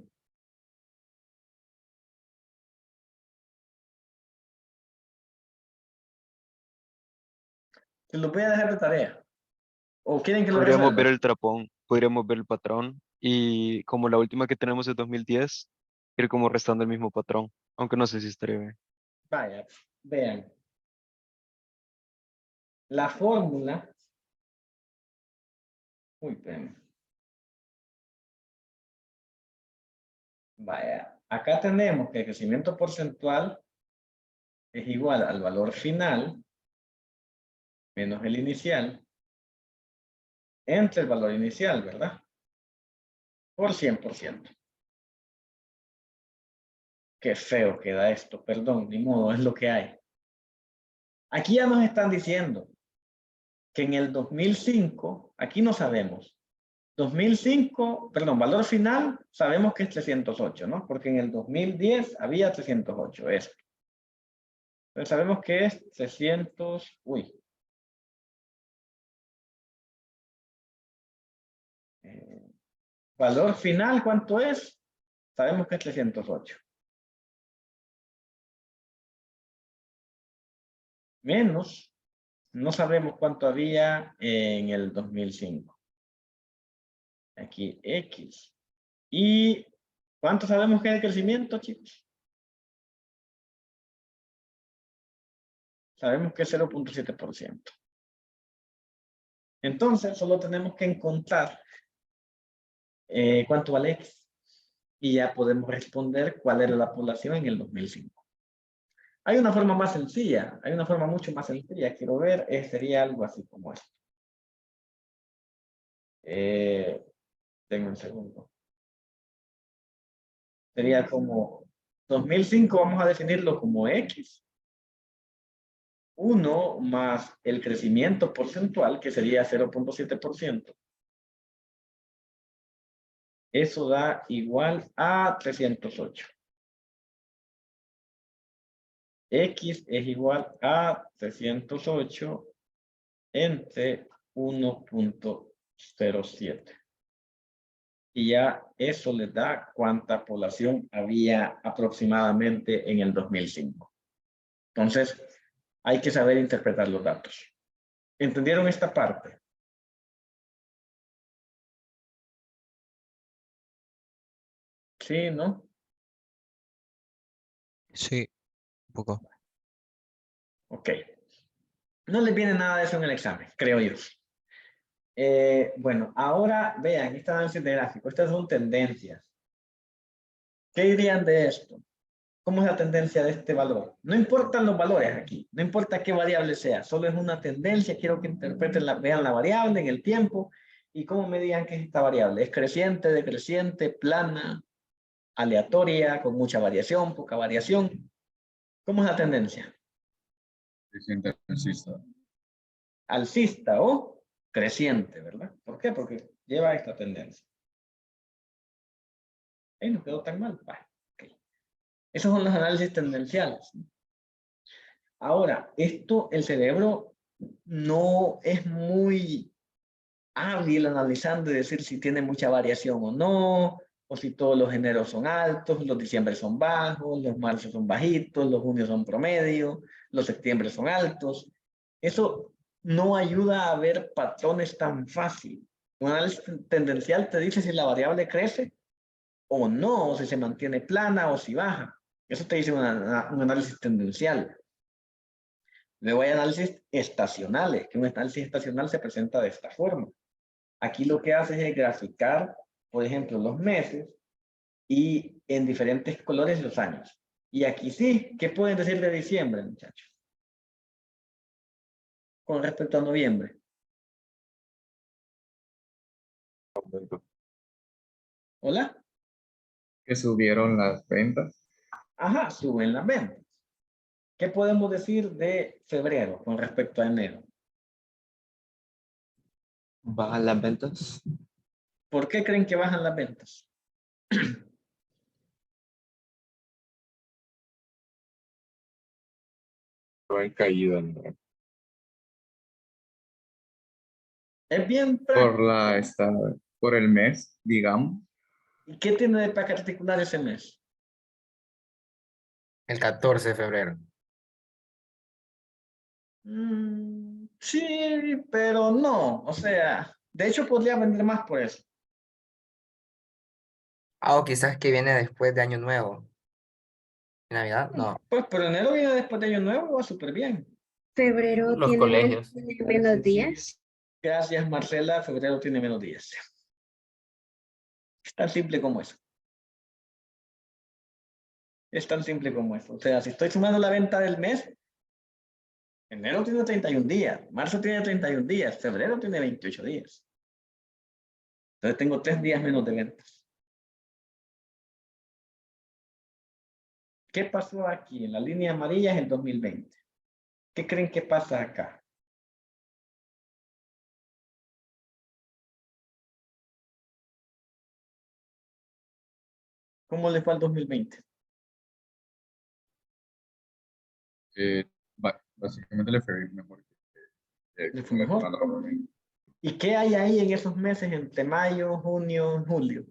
Se lo voy a dejar de tarea. ¿O quieren que lo Podríamos resuelva? ver el trapón, podríamos ver el patrón y como la última que tenemos es 2010, ir como restando el mismo patrón, aunque no sé si estaría bien. Vaya, vean. La fórmula. Uy, espérame. Vaya, acá tenemos que el crecimiento porcentual es igual al valor final menos el inicial entre el valor inicial, ¿verdad? Por 100%. Qué feo queda esto, perdón, ni modo, es lo que hay. Aquí ya nos están diciendo que en el 2005, aquí no sabemos. 2005, perdón, valor final, sabemos que es 308, ¿no? Porque en el 2010 había 308, esto. Entonces sabemos que es 300, valor final, ¿cuánto es? Sabemos que es 308. Menos, no sabemos cuánto había en el 2005. Aquí X. ¿Y cuánto sabemos que es el crecimiento, chicos? Sabemos que es 0.7%. Entonces, solo tenemos que encontrar cuánto vale X. Y ya podemos responder cuál era la población en el 2005. Hay una forma más sencilla, hay una forma mucho más sencilla. Quiero ver, sería algo así como esto. Tengo un segundo. Sería como 2005, vamos a definirlo como X. 1 más el crecimiento porcentual, que sería 0.7%. Eso da igual a 308. X es igual a 308 entre 1.07. Y ya eso les da cuánta población había aproximadamente en el 2005. Entonces, hay que saber interpretar los datos. ¿Entendieron esta parte? Sí, ¿no? Sí, un poco. Ok. No les viene nada de eso en el examen, creo yo. Bueno, ahora vean, esta análisis de gráfico, estas son tendencias. ¿Qué dirían de esto? ¿Cómo es la tendencia de este valor? No importan los valores aquí, no importa qué variable sea, solo es una tendencia, quiero que interpreten, vean la variable en el tiempo y cómo me digan que es esta variable. ¿Es creciente, decreciente, plana, aleatoria, con mucha variación, poca variación? ¿Cómo es la tendencia? Creciente, alcista. Alcista o creciente, ¿verdad? ¿Por qué? Porque lleva esta tendencia. No quedó tan mal. Okay. Esos son los análisis tendenciales. Ahora, el cerebro no es muy hábil analizando y decir si tiene mucha variación o no, o si todos los eneros son altos, los diciembre son bajos, los marzos son bajitos, los junios son promedio, los septiembre son altos. Eso no ayuda a ver patrones tan fácil. Un análisis tendencial te dice si la variable crece o no, o si se mantiene plana o si baja. Eso te dice un análisis tendencial. Luego hay análisis estacionales, que un análisis estacional se presenta de esta forma. Aquí lo que hace es graficar, por ejemplo, los meses y en diferentes colores los años. Y aquí sí, ¿qué pueden decir de diciembre, muchachos? Con respecto a noviembre. ¿Hola? Que subieron las ventas. Ajá, suben las ventas. ¿Qué podemos decir de febrero con respecto a enero? Bajan las ventas. ¿Por qué creen que bajan las ventas? Han caído, ¿no? Es bien Por práctico. por el mes, digamos. ¿Y qué tiene de particular ese mes? El 14 de febrero. Sí, pero no. O sea, de hecho podría vender más por eso. Ah, o quizás que viene después de Año Nuevo. ¿Navidad? No. Pues, pero enero viene después de Año Nuevo, va súper bien. Febrero Los tiene colegios. menos días. Gracias, Marcela. Febrero tiene menos días. Es tan simple como eso. Es tan simple como eso. O sea, si estoy sumando la venta del mes, enero tiene 31 días, marzo tiene 31 días, febrero tiene 28 días. Entonces tengo 3 días menos de ventas. ¿Qué pasó aquí? En la línea amarilla es el 2020. ¿Qué creen que pasa acá? ¿Cómo le fue al 2020? Básicamente le fue mejor. ¿Le fue mejor? ¿Y qué hay ahí en esos meses entre mayo, junio, julio?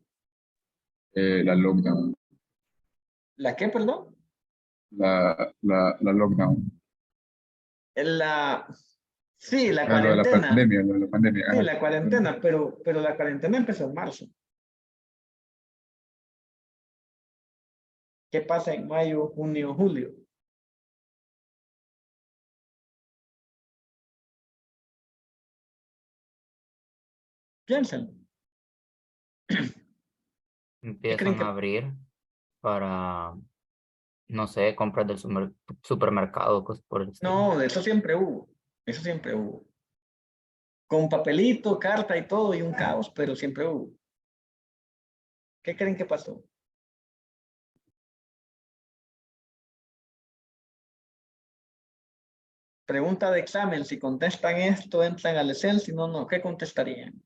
La lockdown. ¿La qué, perdón? La lockdown. Sí, la Lo de la cuarentena. pandemia, lo de la pandemia. Sí, Ajá. la cuarentena, pero la cuarentena empezó en marzo. ¿Qué pasa en mayo, junio, julio? Piénsenlo. ¿Qué creen Empiezan que a abrir para, no sé, compras del supermercado, cosas por el estilo. No, de eso siempre hubo. Eso siempre hubo. Con papelito, carta y todo, y un caos, pero siempre hubo. ¿Qué creen que pasó? Pregunta de examen. Si contestan esto, entran al Excel. Si no, no. ¿Qué contestarían?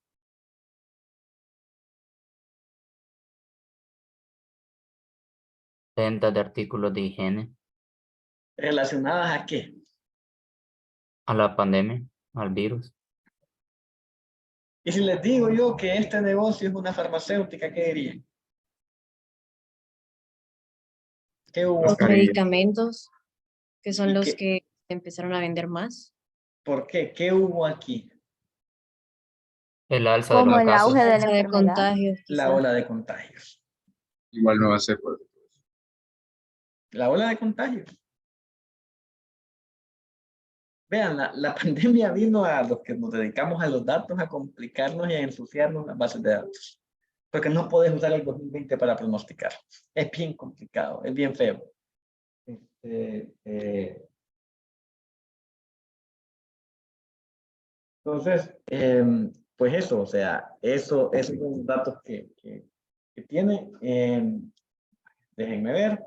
Ventas de artículos de higiene, ¿Relacionadas a qué? a la pandemia, al virus. Y si les digo yo que este negocio es una farmacéutica, ¿qué dirían? ¿Qué hubo Los aquí? medicamentos, que son ¿Y los qué? que empezaron a vender más. ¿Por qué? ¿Qué hubo aquí? El alza de Como los el auge casos. de la Alza de enfermedad. contagios, La quizás. ola de contagios. Igual no va a ser por La ola de contagios. Vean, la pandemia vino a los que nos dedicamos a los datos a complicarnos y a ensuciarnos las bases de datos. Porque no puedes usar el 2020 para pronosticar. Es bien complicado, es bien feo. Entonces, pues eso, o sea, esos son los datos que tiene. Déjenme ver.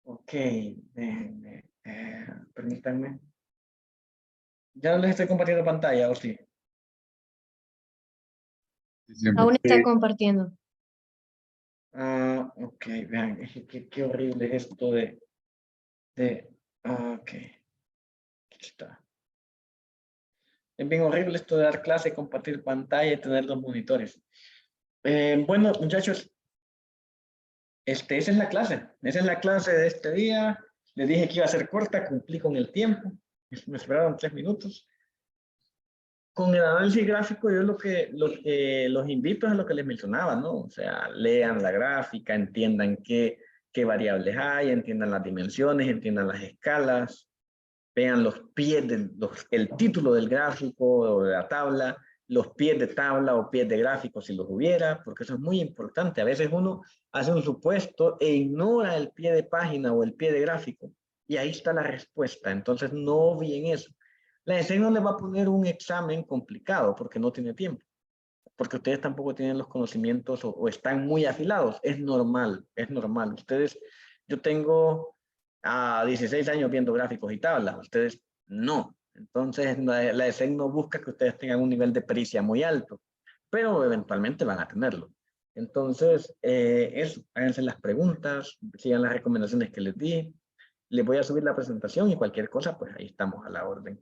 Ok, déjenme, permítanme. Ya no les estoy compartiendo pantalla, ¿o sí? siempre. Aún está compartiendo. Ok, vean, qué horrible es esto ok, aquí está. Es bien horrible esto de dar clase, compartir pantalla y tener dos monitores. Bueno, muchachos, esa es la clase. Esa es la clase de este día. Les dije que iba a ser corta, cumplí con el tiempo. Me esperaron 3 minutos. Con el análisis gráfico, yo lo que los invito es a lo que les mencionaba, ¿no? O sea, lean la gráfica, entiendan qué variables hay, entiendan las dimensiones, entiendan las escalas, vean los pies, el título del gráfico o de la tabla, los pies de tabla o pies de gráfico si los hubiera, porque eso es muy importante. A veces uno hace un supuesto e ignora el pie de página o el pie de gráfico y ahí está la respuesta. Entonces no obvien eso. La ESEC no le va a poner un examen complicado porque no tiene tiempo, porque ustedes tampoco tienen los conocimientos o están muy afilados. Es normal, es normal. Ustedes, yo tengo a 16 años viendo gráficos y tablas, ustedes no. Entonces la ESEC no busca que ustedes tengan un nivel de pericia muy alto, pero eventualmente van a tenerlo. Entonces, eso, háganse las preguntas, sigan las recomendaciones que les di. Les voy a subir la presentación y cualquier cosa, pues ahí estamos a la orden.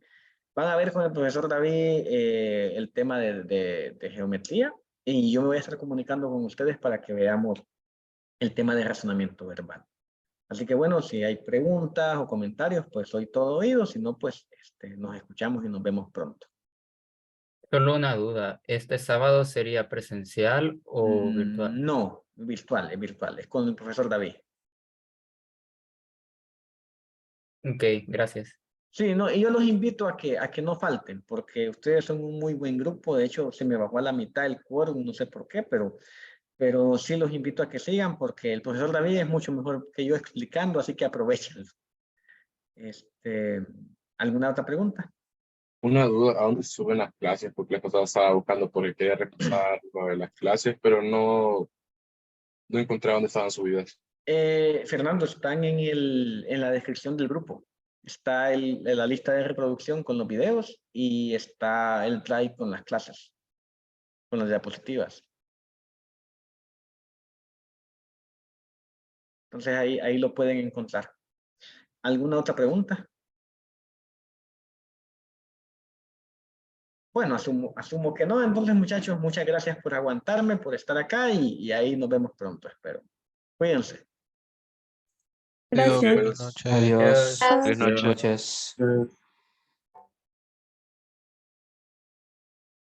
Van a ver con el profesor David el tema de geometría y yo me voy a estar comunicando con ustedes para que veamos el tema de razonamiento verbal. Así que bueno, si hay preguntas o comentarios, pues soy todo oído. Si no, pues nos escuchamos y nos vemos pronto. Solo una duda, ¿este sábado sería presencial o virtual? No, virtual, es con el profesor David. Ok, gracias. Sí, no, y yo los invito a que no falten, porque ustedes son un muy buen grupo. De hecho, se me bajó a la mitad el quórum, no sé por qué, pero sí los invito a que sigan, porque el profesor David es mucho mejor que yo explicando, así que aprovechen. ¿Alguna otra pregunta? Una duda, ¿a dónde se suben las clases? Porque la pasada estaba buscando por el quería repasar lo de las clases, pero no encontré dónde estaban subidas. Fernando, están en la descripción del grupo. Está la lista de reproducción con los videos y está el drive con las clases, con las diapositivas. Entonces ahí lo pueden encontrar. ¿Alguna otra pregunta? Bueno, asumo que no. Entonces, muchachos, muchas gracias por aguantarme, por estar acá y ahí nos vemos pronto, espero. Cuídense. Adiós, Gracias. buenas noches. Adiós. Ah, Buenas noches.